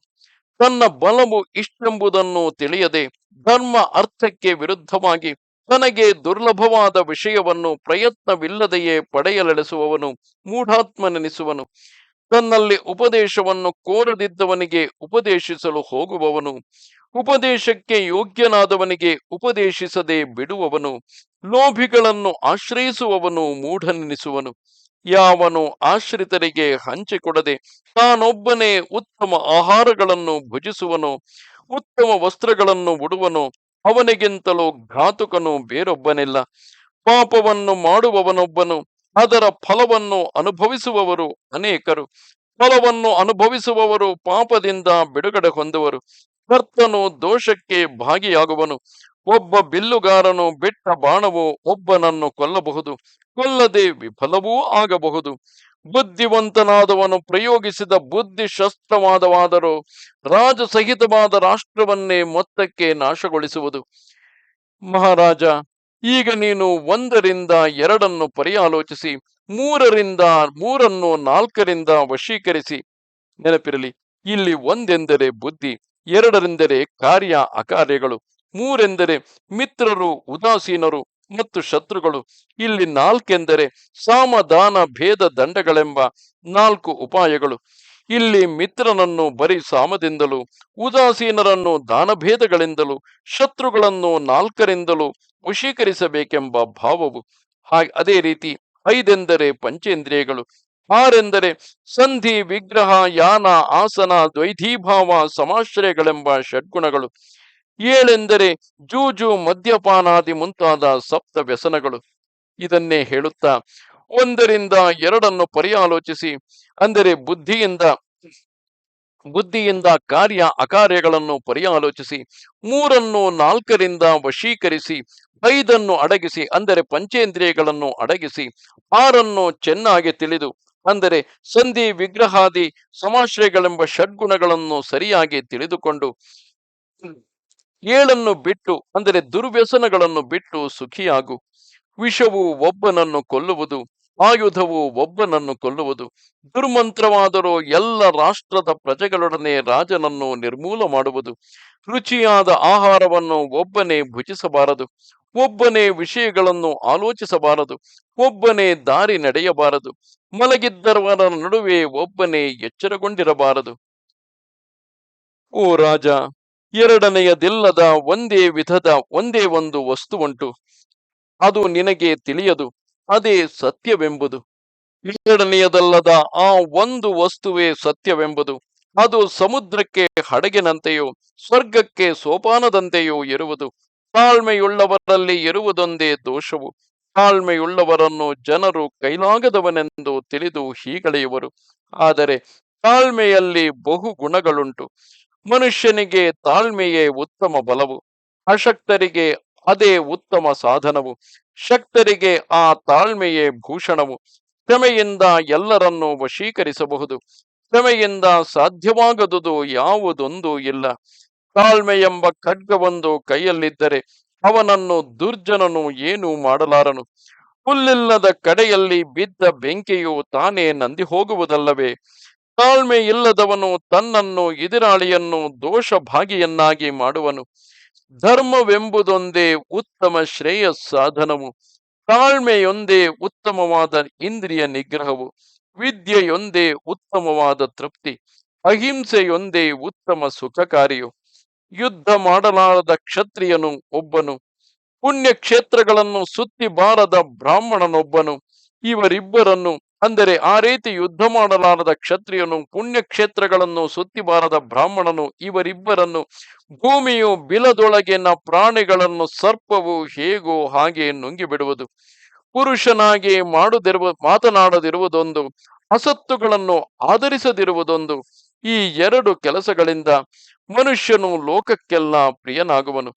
ತನ್ನ ಬಲವು ಇಷ್ಟೆಂಬುದನ್ನು ತಿಳಿಯದೆ ಧರ್ಮ ಅರ್ಥಕ್ಕೆ ವಿರುದ್ಧವಾಗಿ ತನಗೆ ದುರ್ಲಭವಾದ ವಿಷಯವನ್ನು ಪ್ರಯತ್ನವಿಲ್ಲದೆಯೇ ಪಡೆಯಲೆಳೆಸುವವನು ಮೂಢಾತ್ಮನೆನಿಸುವನು. ತನ್ನಲ್ಲಿ ಉಪದೇಶವನ್ನು ಕೋರದಿದ್ದವನಿಗೆ ಉಪದೇಶಿಸಲು ಹೋಗುವವನು, ಉಪದೇಶಕ್ಕೆ ಯೋಗ್ಯನಾದವನಿಗೆ ಉಪದೇಶಿಸದೆ ಬಿಡುವವನು, ಲೋಭಿಗಳನ್ನು ಆಶ್ರಯಿಸುವವನು ಮೂಢನೆನಿಸುವನು. ಯಾವನು ಆಶ್ರಿತರಿಗೆ ಹಂಚಿಕೊಡದೆ ತಾನೊಬ್ಬನೇ ಉತ್ತಮ ಆಹಾರಗಳನ್ನು ಭುಜಿಸುವನೋ, ಉತ್ತಮ ವಸ್ತ್ರಗಳನ್ನು ಉಡುವನೋ, ಅವನಿಗಿಂತಲೂ ಘಾತುಕನು ಬೇರೊಬ್ಬನಿಲ್ಲ. ಪಾಪವನ್ನು ಮಾಡುವವನೊಬ್ಬನು, ಅದರ ಫಲವನ್ನು ಅನುಭವಿಸುವವರು ಅನೇಕರು. ಫಲವನ್ನು ಅನುಭವಿಸುವವರು ಪಾಪದಿಂದ ಬಿಡುಗಡೆ ಹೊಂದುವರು. ಕರ್ತನು ದೋಷಕ್ಕೆ ಭಾಗಿಯಾಗುವನು. ಒಬ್ಬ ಬಿಲ್ಲುಗಾರನು ಬಿಟ್ಟ ಬಾಣವು ಒಬ್ಬನನ್ನು ಕೊಲ್ಲಬಹುದು, ಕೊಲ್ಲದೆ ವಿಫಲವೂ ಆಗಬಹುದು. ಬುದ್ಧಿವಂತನಾದವನು ಪ್ರಯೋಗಿಸಿದ ಬುದ್ಧಿ ಶಸ್ತ್ರವಾದವಾದರೂ ರಾಜಸಹಿತವಾದ ರಾಷ್ಟ್ರವನ್ನೇ ಮೊತ್ತಕ್ಕೆ ನಾಶಗೊಳಿಸುವುದು. ಮಹಾರಾಜ, ಈಗ ನೀನು 1ರಿಂದ 2 ಪರ್ಯಾಲೋಚಿಸಿ, 3ನ್ನು 4 ವಶೀಕರಿಸಿ. ನೆನಪಿರಲಿ, ಇಲ್ಲಿ 1 ಬುದ್ಧಿ, 2 ಕಾರ್ಯ ಅಕಾರ್ಯಗಳು, 3 ಮಿತ್ರರು ಉದಾಸೀನರು ಮತ್ತು ಶತ್ರುಗಳು, ಇಲ್ಲಿ 4 ಸಾಮದಾನ ಭೇದ ದಂಡಗಳೆಂಬ 4 ಉಪಾಯಗಳು. ಇಲ್ಲಿ ಮಿತ್ರನನ್ನು ಬರೀ ಸಾಮದಿಂದಲೂ, ಉದಾಸೀನರನ್ನು ದಾನಭೇದಗಳಿಂದಲೂ, ಶತ್ರುಗಳನ್ನು 4ರಿಂದಲೂ ವಶೀಕರಿಸಬೇಕೆಂಬ ಭಾವವು. ಅದೇ ರೀತಿ 5 ಪಂಚೇಂದ್ರಿಯಗಳು, 6 ಸಂಧಿ ವಿಗ್ರಹ ಯಾನ ಆಸನ ದ್ವೈಧೀಭಾವ ಸಮಾಶ್ರಯಗಳೆಂಬ ಷಡ್ಗುಣಗಳು, 7 ಜೂಜು ಮದ್ಯಪಾನಾದಿ ಮುಂತಾದ 7 ವ್ಯಸನಗಳು. ಇದನ್ನೇ ಹೇಳುತ್ತಾ 1ರಿಂದ 2 ಪರ್ಯಾಲೋಚಿಸಿ, ಅಂದರೆ ಬುದ್ಧಿಯಿಂದ ಕಾರ್ಯ ಅಕಾರ್ಯಗಳನ್ನು ಪರ್ಯಾಲೋಚಿಸಿ, 3ನ್ನು 4ರಿಂದ ವಶೀಕರಿಸಿ, 5ನ್ನು ಅಡಗಿಸಿ, ಅಂದರೆ ಪಂಚೇಂದ್ರಿಯಗಳನ್ನು ಅಡಗಿಸಿ, 6ನ್ನು ಚೆನ್ನಾಗಿ ತಿಳಿದು, ಅಂದರೆ ಸಂಧಿ ವಿಗ್ರಹಾದಿ ಸಮಾಶ್ರಯಗಳೆಂಬ ಷಡ್ಗುಣಗಳನ್ನು ಸರಿಯಾಗಿ ತಿಳಿದುಕೊಂಡು, 7ನ್ನು ಬಿಟ್ಟು, ಅಂದರೆ ದುರ್ವ್ಯಸನಗಳನ್ನು ಬಿಟ್ಟು ಸುಖಿಯಾಗು. ವಿಷವು ಒಬ್ಬನನ್ನು ಕೊಲ್ಲುವುದು, ಆಯುಧವು ಒಬ್ಬನನ್ನು ಕೊಲ್ಲುವುದು. ದುರ್ಮಂತ್ರವಾದರೂ ಎಲ್ಲ ರಾಷ್ಟ್ರದ ಪ್ರಜೆಗಳೊಡನೆ ರಾಜನನ್ನು ನಿರ್ಮೂಲ ಮಾಡುವುದು. ರುಚಿಯಾದ ಆಹಾರವನ್ನು ಒಬ್ಬನೇ ಭುಜಿಸಬಾರದು, ಒಬ್ಬನೇ ವಿಷಯಗಳನ್ನು ಆಲೋಚಿಸಬಾರದು, ಒಬ್ಬನೇ ದಾರಿ ನಡೆಯಬಾರದು, ಮಲಗಿದ್ದವರ ನಡುವೆ ಒಬ್ಬನೇ ಎಚ್ಚರಗೊಂಡಿರಬಾರದು. ಓ ರಾಜ, 2ನೆಯದಿಲ್ಲದ ಒಂದೇ ವಿಧದ ಒಂದೇ ಒಂದು ವಸ್ತು ಉಂಟು, ಅದು ನಿನಗೆ ತಿಳಿಯದು, ಅದೇ ಸತ್ಯವೆಂಬುದು. 2ನೆಯದಲ್ಲದ ಆ ಒಂದು ವಸ್ತುವೇ ಸತ್ಯವೆಂಬುದು. ಅದು ಸಮುದ್ರಕ್ಕೆ ಹಡಗಿನಂತೆಯೋ ಸ್ವರ್ಗಕ್ಕೆ ಸೋಪಾನದಂತೆಯೋ ಇರುವುದು. ತಾಳ್ಮೆಯುಳ್ಳವರಲ್ಲಿ ಇರುವುದೊಂದೇ ದೋಷವು. ತಾಳ್ಮೆಯುಳ್ಳವರನ್ನು ಜನರು ಕೈಲಾಗದವನೆಂದು ತಿಳಿದು ಹೀಗಳೆಯುವರು. ಆದರೆ ತಾಳ್ಮೆಯಲ್ಲಿ ಬಹು ಗುಣಗಳುಂಟು. ಮನುಷ್ಯನಿಗೆ ತಾಳ್ಮೆಯೇ ಉತ್ತಮ ಬಲವು, ಅಶಕ್ತರಿಗೆ ಅದೇ ಉತ್ತಮ ಸಾಧನವು, ಶಕ್ತರಿಗೆ ಆ ತಾಳ್ಮೆಯೇ ಭೂಷಣವು. ಕ್ಷಮೆಯಿಂದ ಎಲ್ಲರನ್ನೂ ವಶೀಕರಿಸಬಹುದು. ಕ್ಷಮೆಯಿಂದ ಸಾಧ್ಯವಾಗದುದು ಯಾವುದೊಂದೂ ಇಲ್ಲ. ತಾಳ್ಮೆ ಎಂಬ ಖಡ್ಗವೊಂದು ಕೈಯಲ್ಲಿದ್ದರೆ ಅವನನ್ನು ದುರ್ಜನನು ಏನೂ ಮಾಡಲಾರನು. ಹುಲ್ಲಿಲ್ಲದ ಕಡೆಯಲ್ಲಿ ಬಿದ್ದ ಬೆಂಕಿಯು ತಾನೇ ನಂದಿ ಹೋಗುವುದಲ್ಲವೇ? ತಾಳ್ಮೆ ಇಲ್ಲದವನು ತನ್ನನ್ನು ಎದುರಾಳಿಯನ್ನು ದೋಷ ಭಾಗಿಯನ್ನಾಗಿ ಮಾಡುವನು. ಧರ್ಮವೆಂಬುದೊಂದೇ ಉತ್ತಮ ಶ್ರೇಯಸ್ಸಾಧನವು. ತಾಳ್ಮೆಯೊಂದೇ ಉತ್ತಮವಾದ ಇಂದ್ರಿಯ ನಿಗ್ರಹವು. ವಿದ್ಯೆಯೊಂದೇ ಉತ್ತಮವಾದ ತೃಪ್ತಿ. ಅಹಿಂಸೆಯೊಂದೇ ಉತ್ತಮ ಸುಖಕಾರಿಯು. ಯುದ್ಧ ಮಾಡಲಾರದ ಕ್ಷತ್ರಿಯನು ಒಬ್ಬನು, ಪುಣ್ಯಕ್ಷೇತ್ರಗಳನ್ನು ಸುತ್ತಿ ಬಾರದ ಬ್ರಾಹ್ಮಣನೊಬ್ಬನು. ಇವರಿಬ್ಬರನ್ನು, ಅಂದರೆ ಆ ರೀತಿ ಯುದ್ಧ ಮಾಡಲಾರದ ಕ್ಷತ್ರಿಯನು, ಪುಣ್ಯಕ್ಷೇತ್ರಗಳನ್ನು ಸುತ್ತಿ ಬಾರದ ಬ್ರಾಹ್ಮಣನು, ಇವರಿಬ್ಬರನ್ನು ಭೂಮಿಯು ಬಿಲದೊಳಗಿನ ಪ್ರಾಣಿಗಳನ್ನು ಸರ್ಪವು ಹೇಗೋ ಹಾಗೆ ನುಂಗಿಬಿಡುವುದು. ಪುರುಷನಾಗಿ ಮಾತನಾಡದಿರುವುದೊಂದು, ಅಸತ್ತುಗಳನ್ನು ಆಧರಿಸದಿರುವುದೊಂದು, ಈ ಎರಡು ಕೆಲಸಗಳಿಂದ ಮನುಷ್ಯನು ಲೋಕಕ್ಕೆಲ್ಲ ಪ್ರಿಯನಾಗುವನು.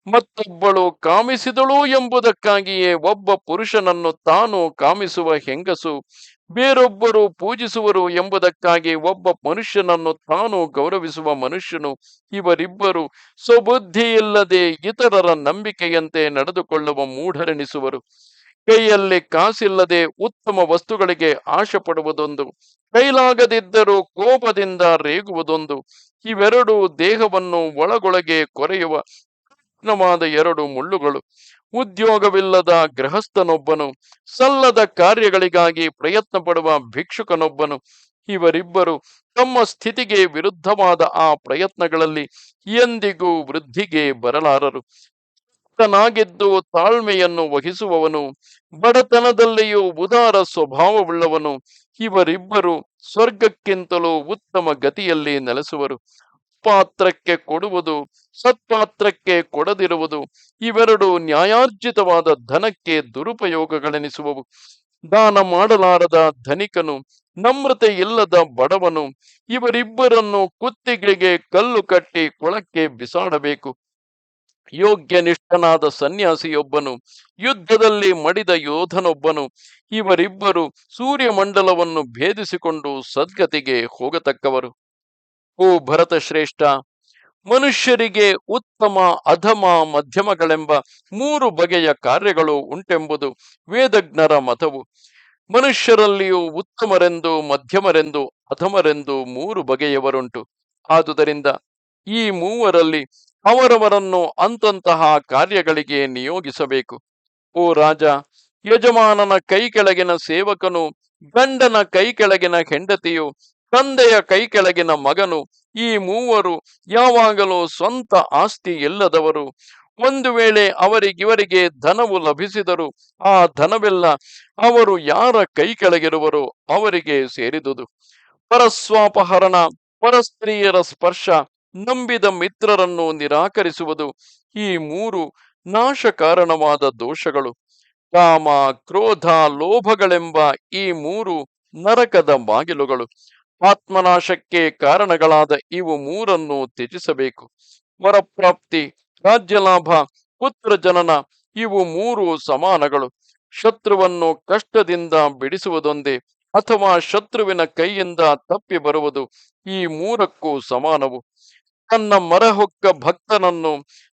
ಮತ್ತೊಬ್ಬಳು ಕಾಮಿಸಿದಳು ಎಂಬುದಕ್ಕಾಗಿಯೇ ಒಬ್ಬ ಪುರುಷನನ್ನು ತಾನು ಕಾಮಿಸುವ ಹೆಂಗಸು, ಬೇರೊಬ್ಬರು ಪೂಜಿಸುವರು ಎಂಬುದಕ್ಕಾಗಿ ಒಬ್ಬ ಮನುಷ್ಯನನ್ನು ತಾನು ಗೌರವಿಸುವ ಮನುಷ್ಯನು, ಇವರಿಬ್ಬರು ಸ್ವಬುದ್ಧಿಯಿಲ್ಲದೆ ಇತರರ ನಂಬಿಕೆಯಂತೆ ನಡೆದುಕೊಳ್ಳುವ ಮೂಢರೆನಿಸುವರು. ಕೈಯಲ್ಲಿ ಕಾಸಿಲ್ಲದೆ ಉತ್ತಮ ವಸ್ತುಗಳಿಗೆ ಆಶೆ ಪಡುವುದೊಂದು, ಕೈಲಾಗದಿದ್ದರೂ ಕೋಪದಿಂದ ರೇಗುವುದೊಂದು. ಇವೆರಡು ದೇಹವನ್ನು ಒಳಗೊಳಗೆ ಕೊರೆಯುವ ತೀಕ್ಷ್ಣವಾದ ಎರಡು ಮುಳ್ಳುಗಳು. ಉದ್ಯೋಗವಿಲ್ಲದ ಗೃಹಸ್ಥನೊಬ್ಬನು, ಸಲ್ಲದ ಕಾರ್ಯಗಳಿಗಾಗಿ ಪ್ರಯತ್ನ ಪಡುವ ಭಿಕ್ಷುಕನೊಬ್ಬನು, ಇವರಿಬ್ಬರು ತಮ್ಮ ಸ್ಥಿತಿಗೆ ವಿರುದ್ಧವಾದ ಆ ಪ್ರಯತ್ನಗಳಲ್ಲಿ ಎಂದಿಗೂ ವೃದ್ಧಿಗೆ ಬರಲಾರರು. ಭಕ್ತನಾಗಿದ್ದು ತಾಳ್ಮೆಯನ್ನು ವಹಿಸುವವನು, ಬಡತನದಲ್ಲಿಯೂ ಉದಾರ ಸ್ವಭಾವವುಳ್ಳವನು, ಇವರಿಬ್ಬರು ಸ್ವರ್ಗಕ್ಕಿಂತಲೂ ಉತ್ತಮ ಗತಿಯಲ್ಲಿ ನೆಲೆಸುವರು. ಪಾತ್ರಕ್ಕೆ ಕೊಡುವುದು, ಸತ್ಪಾತ್ರಕ್ಕೆ ಕೊಡದಿರುವುದು, ಇವೆರಡು ನ್ಯಾಯಾರ್ಜಿತವಾದ ಧನಕ್ಕೆ ದುರುಪಯೋಗಗಳೆನಿಸುವವು. ದಾನ ಮಾಡಲಾರದ ಧನಿಕನು, ನಮ್ರತೆ ಇಲ್ಲದ ಬಡವನು, ಇವರಿಬ್ಬರನ್ನು ಕುತ್ತಿಗೆಗೆ ಕಲ್ಲು ಕಟ್ಟಿ ಕೊಳಕ್ಕೆ ಬಿಸಾಡಬೇಕು. ಯೋಗ್ಯನಿಷ್ಠನಾದ ಸನ್ಯಾಸಿಯೊಬ್ಬನು, ಯುದ್ಧದಲ್ಲಿ ಮಡಿದ ಯೋಧನೊಬ್ಬನು, ಇವರಿಬ್ಬರು ಸೂರ್ಯಮಂಡಲವನ್ನು ಭೇದಿಸಿಕೊಂಡು ಸದ್ಗತಿಗೆ ಹೋಗತಕ್ಕವರು. ಓ ಭರತ ಶ್ರೇಷ್ಠ, ಮನುಷ್ಯರಿಗೆ ಉತ್ತಮ, ಅಧಮ, ಮಧ್ಯಮಗಳೆಂಬ ಮೂರು ಬಗೆಯ ಕಾರ್ಯಗಳು ಉಂಟೆಂಬುದು ವೇದಜ್ಞರ ಮತವು. ಮನುಷ್ಯರಲ್ಲಿಯೂ ಉತ್ತಮರೆಂದು, ಮಧ್ಯಮರೆಂದು, ಅಧಮರೆಂದು ಮೂರು ಬಗೆಯವರುಂಟು. ಆದುದರಿಂದ ಈ ಮೂವರಲ್ಲಿ ಅವರವರನ್ನು ಅಂತಂತಹ ಕಾರ್ಯಗಳಿಗೆ ನಿಯೋಗಿಸಬೇಕು. ಓ ರಾಜ, ಯಜಮಾನನ ಕೈ ಕೆಳಗಿನ ಸೇವಕನು, ಗಂಡನ ಕೈ ಕೆಳಗಿನ ಹೆಂಡತಿಯು, ತಂದೆಯ ಕೈ ಕೆಳಗಿನ ಮಗನು, ಈ ಮೂವರು ಯಾವಾಗಲೂ ಸ್ವಂತ ಆಸ್ತಿ ಇಲ್ಲದವರು. ಒಂದು ವೇಳೆ ಅವರಿಗಿವರಿಗೆ ಧನವು ಲಭಿಸಿದರೂ ಆ ಧನವೆಲ್ಲ ಅವರು ಯಾರ ಕೈ ಕೆಳಗಿರುವರೋ ಅವರಿಗೆ ಸೇರಿದುದು. ಪರಸ್ವಾಪಹರಣ, ಪರಸ್ತ್ರೀಯರ ಸ್ಪರ್ಶ, ನಂಬಿದ ಮಿತ್ರರನ್ನು ನಿರಾಕರಿಸುವುದು, ಈ ಮೂರು ನಾಶ ಕಾರಣವಾದ ದೋಷಗಳು. ಕಾಮ, ಕ್ರೋಧ, ಲೋಭಗಳೆಂಬ ಈ ಮೂರು ನರಕದ ಬಾಗಿಲುಗಳು. ಆತ್ಮನಾಶಕ್ಕೆ ಕಾರಣಗಳಾದ ಇವು ಮೂರನ್ನು ತ್ಯಜಿಸಬೇಕು. ವರಪ್ರಾಪ್ತಿ, ರಾಜ್ಯಲಾಭ, ಪುತ್ರ ಜನನ, ಇವು ಮೂರು ಸಮಾನಗಳು. ಶತ್ರುವನ್ನು ಕಷ್ಟದಿಂದ ಬಿಡಿಸುವುದೊಂದೇ, ಅಥವಾ ಶತ್ರುವಿನ ಕೈಯಿಂದ ತಪ್ಪಿ ಬರುವುದು, ಈ ಮೂರಕ್ಕೂ ಸಮಾನವು. ತನ್ನ ಮರಹೊಕ್ಕ ಭಕ್ತನನ್ನು,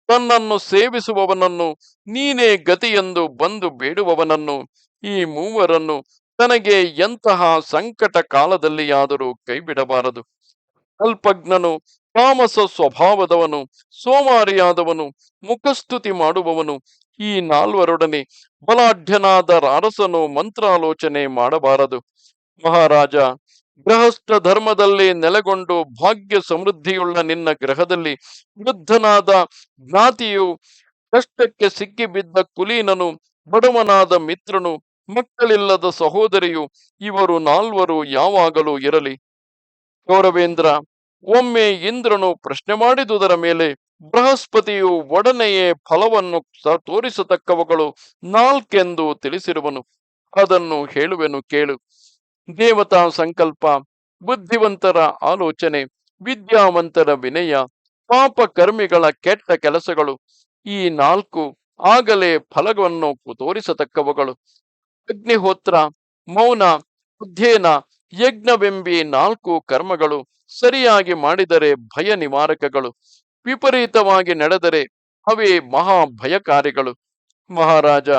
ತನ್ನನ್ನು ಸೇವಿಸುವವನನ್ನು, ನೀನೇ ಗತಿಯೆಂದು ಬಂದು ಬೇಡುವವನನ್ನು, ಈ ಮೂವರನ್ನು ತನಗೆ ಎಂತಹ ಸಂಕಟ ಕಾಲದಲ್ಲಿಯಾದರೂ ಕೈಬಿಡಬಾರದು. ಅಲ್ಪಜ್ಞನು, ತಾಮಸ ಸ್ವಭಾವದವನು, ಸೋಮಾರಿಯಾದವನು, ಮುಖಸ್ತುತಿ ಮಾಡುವವನು, ಈ ನಾಲ್ವರೊಡನೆ ಬಲಾಢ್ಯನಾದ ರಾರಸನು ಮಂತ್ರಾಲೋಚನೆ ಮಾಡಬಾರದು. ಮಹಾರಾಜ, ಗೃಹಸ್ಥ ಧರ್ಮದಲ್ಲಿ ನೆಲೆಗೊಂಡು ಭಾಗ್ಯ ಸಮೃದ್ಧಿಯುಳ್ಳ ನಿನ್ನ ಗೃಹದಲ್ಲಿ ವೃದ್ಧನಾದ ಜ್ಞಾತಿಯು, ಕಷ್ಟಕ್ಕೆ ಸಿಕ್ಕಿಬಿದ್ದ ಕುಲೀನನು, ಬಡವನಾದ ಮಿತ್ರನು, ಮಕ್ಕಳಿಲ್ಲದ ಸಹೋದರಿಯು, ಇವರು ನಾಲ್ವರು ಯಾವಾಗಲೂ ಇರಲಿ. ಗೌರವೇಂದ್ರ, ಒಮ್ಮೆ ಇಂದ್ರನು ಪ್ರಶ್ನೆ ಮಾಡಿದುದರ ಮೇಲೆ ಬೃಹಸ್ಪತಿಯು ಒಡನೆಯೇ ಫಲವನ್ನು ತೋರಿಸತಕ್ಕವುಗಳು ನಾಲ್ಕೆಂದು ತಿಳಿಸಿರುವನು. ಅದನ್ನು ಹೇಳುವೆನು ಕೇಳು. ದೇವತಾ ಸಂಕಲ್ಪ, ಬುದ್ಧಿವಂತರ ಆಲೋಚನೆ, ವಿದ್ಯಾವಂತರ ವಿನಯ, ಪಾಪ ಕರ್ಮಿಗಳ ಕೆಟ್ಟ ಕೆಲಸಗಳು, ಈ ನಾಲ್ಕು ಆಗಲೇ ಫಲವನ್ನು ತೋರಿಸತಕ್ಕವುಗಳು. ಅಗ್ನಿಹೋತ್ರ, ಮೌನ, ಅಧ್ಯಯನ, ಯಜ್ಞವೆಂಬಿ ನಾಲ್ಕು ಕರ್ಮಗಳು ಸರಿಯಾಗಿ ಮಾಡಿದರೆ ಭಯ ನಿವಾರಕಗಳು. ವಿಪರೀತವಾಗಿ ನಡೆದರೆ ಅವೇ ಮಹಾ ಭಯಕಾರಿಗಳು. ಮಹಾರಾಜ,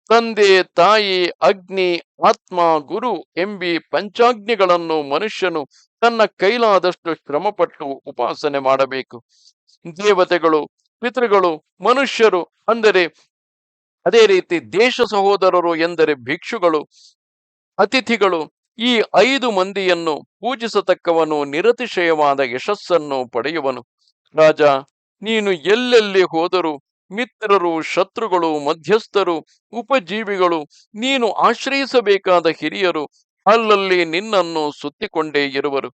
ತಂದೆ, ತಾಯಿ, ಅಗ್ನಿ, ಆತ್ಮ, ಗುರು ಎಂಬಿ ಪಂಚಾಗ್ನಿಗಳನ್ನು ಮನುಷ್ಯನು ತನ್ನ ಕೈಲಾದಷ್ಟು ಶ್ರಮಪಟ್ಟು ಉಪಾಸನೆ ಮಾಡಬೇಕು. ದೇವತೆಗಳು, ಪಿತೃಗಳು, ಮನುಷ್ಯರು ಅಂದರೆ ಅದೇ ರೀತಿ ದೇಶ ಸಹೋದರರು ಎಂದರೆ ಭಿಕ್ಷುಗಳು, ಅತಿಥಿಗಳು, ಈ 5 ಮಂದಿಯನ್ನು ಪೂಜಿಸತಕ್ಕವನು ನಿರತಿಶಯವಾದ ಯಶಸ್ಸನ್ನು ಪಡೆಯುವನು. ರಾಜ, ನೀನು ಎಲ್ಲೆಲ್ಲಿ ಹೋದರೂ ಮಿತ್ರರು, ಶತ್ರುಗಳು, ಮಧ್ಯಸ್ಥರು, ಉಪಜೀವಿಗಳು, ನೀನು ಆಶ್ರಯಿಸಬೇಕಾದ ಹಿರಿಯರು ಅಲ್ಲಲ್ಲಿ ನಿನ್ನನ್ನು ಸುತ್ತಿಕೊಂಡೇ ಇರುವರು.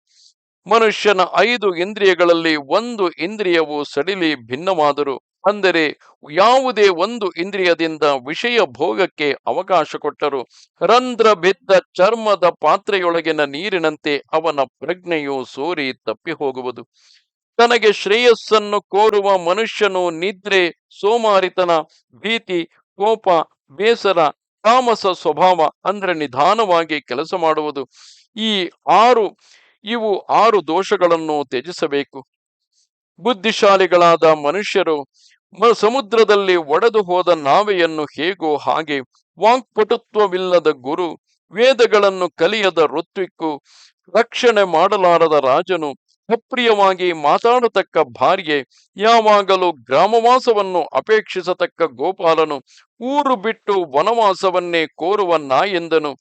ಮನುಷ್ಯನ 5 ಇಂದ್ರಿಯಗಳಲ್ಲಿ ಒಂದು ಇಂದ್ರಿಯವು ಸಡಿಲಿ ಭಿನ್ನವಾದರೂ ಅಂದರೆ ಯಾವುದೇ ಒಂದು ಇಂದ್ರಿಯದಿಂದ ವಿಷಯ ಭೋಗಕ್ಕೆ ಅವಕಾಶ ಕೊಟ್ಟರು ರಂಧ್ರ ಬಿದ್ದ ಚರ್ಮದ ಪಾತ್ರೆಯೊಳಗಿನ ನೀರಿನಂತೆ ಅವನ ಪ್ರಜ್ಞೆಯು ಸೋರಿ ತಪ್ಪಿ ಹೋಗುವುದು. ತನಗೆ ಶ್ರೇಯಸ್ಸನ್ನು ಕೋರುವ ಮನುಷ್ಯನು ನಿದ್ರೆ, ಸೋಮಾರಿತನ, ಭೀತಿ, ಕೋಪ, ಬೇಸರ, ತಾಮಸ ಸ್ವಭಾವ ಅಂದ್ರೆ ನಿಧಾನವಾಗಿ ಕೆಲಸ ಮಾಡುವುದು, ಈ ಆರು ಇವು 6 ದೋಷಗಳನ್ನು ತ್ಯಜಿಸಬೇಕು. ಬುದ್ಧಿಶಾಲಿಗಳಾದ ಮನುಷ್ಯರು ಸಮುದ್ರದಲ್ಲಿ ಒಡೆದು ಹೋದ ನಾವೆಯನ್ನು ಹೇಗೋ ಹಾಗೆ, ವಾಕ್ಪಟುತ್ವವಿಲ್ಲದ ಗುರು, ವೇದಗಳನ್ನು ಕಲಿಯದ ಋತ್ವಿಕ್ಕು, ರಕ್ಷಣೆ ಮಾಡಲಾರದ ರಾಜನು, ಅಪ್ರಿಯವಾಗಿ ಮಾತಾಡತಕ್ಕ ಭಾರ್ಯೆ, ಯಾವಾಗಲೂ ಗ್ರಾಮವಾಸವನ್ನು ಅಪೇಕ್ಷಿಸತಕ್ಕ ಗೋಪಾಲನು, ಊರು ಬಿಟ್ಟು ವನವಾಸವನ್ನೇ ಕೋರುವ ನಾಯೆಂದನು,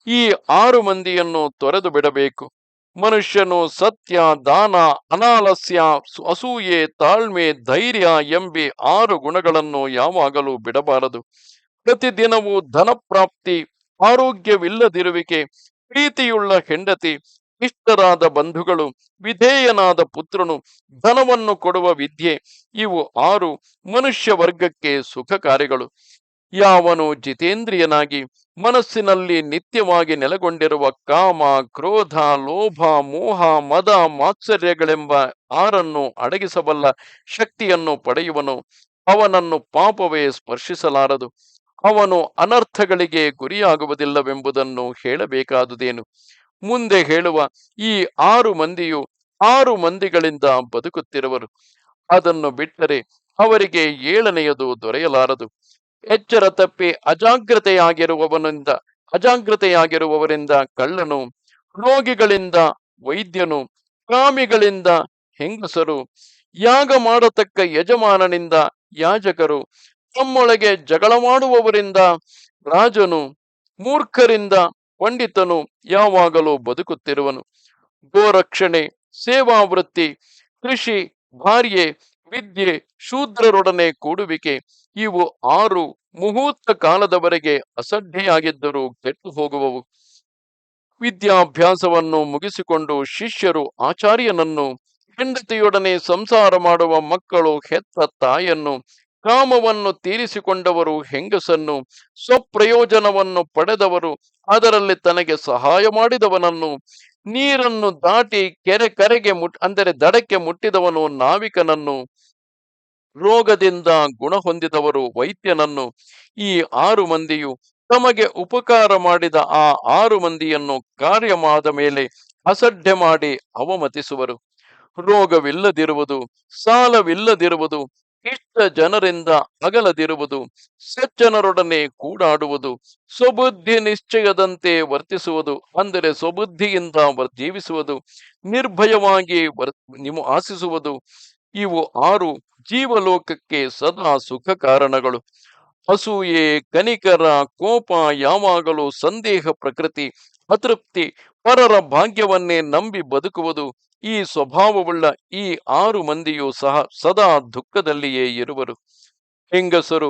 ಈ 6 ಮಂದಿಯನ್ನು ತೊರೆದು ಬಿಡಬೇಕು. ಮನುಷ್ಯನು ಸತ್ಯ, ದಾನ, ಅನಾಲಸ್ಯ, ಅಸೂಯೆ, ತಾಳ್ಮೆ, ಧೈರ್ಯ ಎಂಬಿ 6 ಗುಣಗಳನ್ನು ಯಾವಾಗಲೂ ಬಿಡಬಾರದು. ಪ್ರತಿದಿನವೂ ಧನಪ್ರಾಪ್ತಿ, ಆರೋಗ್ಯವಿಲ್ಲದಿರುವಿಕೆ, ಪ್ರೀತಿಯುಳ್ಳ ಹೆಂಡತಿ, ಇಷ್ಟರಾದ ಬಂಧುಗಳು, ವಿಧೇಯನಾದ ಪುತ್ರನು, ಧನವನ್ನು ಕೊಡುವ ವಿದ್ಯೆ, ಇವು 6 ಮನುಷ್ಯ ವರ್ಗಕ್ಕೆ ಸುಖಕಾರಿಗಳು. ಯಾವನು ಜಿತೇಂದ್ರಿಯನಾಗಿ ಮನಸ್ಸಿನಲ್ಲಿ ನಿತ್ಯವಾಗಿ ನೆಲೆಗೊಂಡಿರುವ ಕಾಮ, ಕ್ರೋಧ, ಲೋಭ, ಮೋಹ, ಮದ, ಮಾತ್ಸರ್ಯಗಳೆಂಬ 6 ಅಡಗಿಸಬಲ್ಲ ಶಕ್ತಿಯನ್ನು ಪಡೆಯುವನು, ಅವನನ್ನು ಪಾಪವೇ ಸ್ಪರ್ಶಿಸಲಾರದು. ಅವನು ಅನರ್ಥಗಳಿಗೆ ಗುರಿಯಾಗುವುದಿಲ್ಲವೆಂಬುದನ್ನು ಹೇಳಬೇಕಾದುದೇನು. ಮುಂದೆ ಹೇಳುವ ಈ 6 ಮಂದಿಯು 6 ಮಂದಿಗಳಿಂದ ಬದುಕುತ್ತಿರುವರು. ಅದನ್ನು ಬಿಟ್ಟರೆ ಅವರಿಗೆ 7ನೆಯದು ದೊರೆಯಲಾರದು. ಎಚ್ಚರ ತಪ್ಪಿ ಅಜಾಗ್ರತೆಯಾಗಿರುವವರಿಂದ ಕಳ್ಳನು, ರೋಗಿಗಳಿಂದ ವೈದ್ಯನು, ಕಾಮಿಗಳಿಂದ ಹೆಂಗಸರು, ಯಾಗ ಮಾಡತಕ್ಕ ಯಜಮಾನನಿಂದ ಯಾಜಕರು, ತಮ್ಮೊಳಗೆ ಜಗಳ ಮಾಡುವವರಿಂದ ರಾಜನು, ಮೂರ್ಖರಿಂದ ಪಂಡಿತನು ಯಾವಾಗಲೂ ಬದುಕುತ್ತಿರುವನು. ಗೋರಕ್ಷಣೆ, ಸೇವಾವೃತ್ತಿ, ಕೃಷಿ, ಭಾರ್ಯೆ, ವಿದ್ಯೆ, ಶೂದ್ರರೊಡನೆ ಕೂಡುವಿಕೆ, ಇವು 6 ಮುಹೂರ್ತ ಕಾಲದವರೆಗೆ ಅಸಡ್ಡೆಯಾಗಿದ್ದರೂ ಕೆಟ್ಟು ಹೋಗುವವು. ವಿದ್ಯಾಭ್ಯಾಸವನ್ನು ಮುಗಿಸಿಕೊಂಡು ಶಿಷ್ಯರು ಆಚಾರ್ಯನನ್ನು, ಹೆಂಡತಿಯೊಡನೆ ಸಂಸಾರ ಮಾಡುವ ಮಕ್ಕಳು ಹೆತ್ತ ತಾಯನ್ನು, ಕಾಮವನ್ನು ತೀರಿಸಿಕೊಂಡವರು ಹೆಂಗಸನ್ನು, ಸ್ವಪ್ರಯೋಜನವನ್ನು ಪಡೆದವರು ಅದರಲ್ಲಿ ತನಗೆ ಸಹಾಯ ಮಾಡಿದವನನ್ನು, ನೀರನ್ನು ದಾಟಿ ಕರೆಗೆ ದಡಕ್ಕೆ ಮುಟ್ಟಿದವನು ನಾವಿಕನನ್ನು, ರೋಗದಿಂದ ಗುಣ ಹೊಂದಿದವರು ವೈದ್ಯನನ್ನು, ಈ 6 ಮಂದಿಯು ತಮಗೆ ಉಪಕಾರ ಮಾಡಿದ ಆ 6 ಮಂದಿಯನ್ನು ಕಾರ್ಯವಾದ ಮೇಲೆ ಅಸಡ್ಡೆ ಮಾಡಿ ಅವಮತಿಸುವರು. ರೋಗವಿಲ್ಲದಿರುವುದು, ಸಾಲವಿಲ್ಲದಿರುವುದು, ಇಷ್ಟ ಜನರಿಂದ ಅಗಲದಿರುವುದು, ಸಜ್ಜನರೊಡನೆ ಕೂಡಾಡುವುದು, ಸ್ವಬುದ್ಧಿ ನಿಶ್ಚಯದಂತೆ ವರ್ತಿಸುವುದು ಅಂದರೆ ಸ್ವಬುದ್ಧಿಯಿಂದ ಜೀವಿಸುವುದು, ನಿರ್ಭಯವಾಗಿ ಆಶಿಸುವುದು, ಇವು 6 ಜೀವಲೋಕಕ್ಕೆ ಸದಾ ಸುಖ ಕಾರಣಗಳು. ಅಸೂಯೆ, ಕನಿಕರ, ಕೋಪ, ಯಾವಾಗಲೂ ಸಂದೇಹ ಪ್ರಕೃತಿ, ಅತೃಪ್ತಿ, ಪರರ ಭಾಗ್ಯವನ್ನೇ ನಂಬಿ ಬದುಕುವುದು, ಈ ಸ್ವಭಾವವುಳ್ಳ ಈ 6 ಮಂದಿಯೂ ಸಹ ಸದಾ ದುಃಖದಲ್ಲಿಯೇ ಇರುವರು. ಹೆಂಗಸರು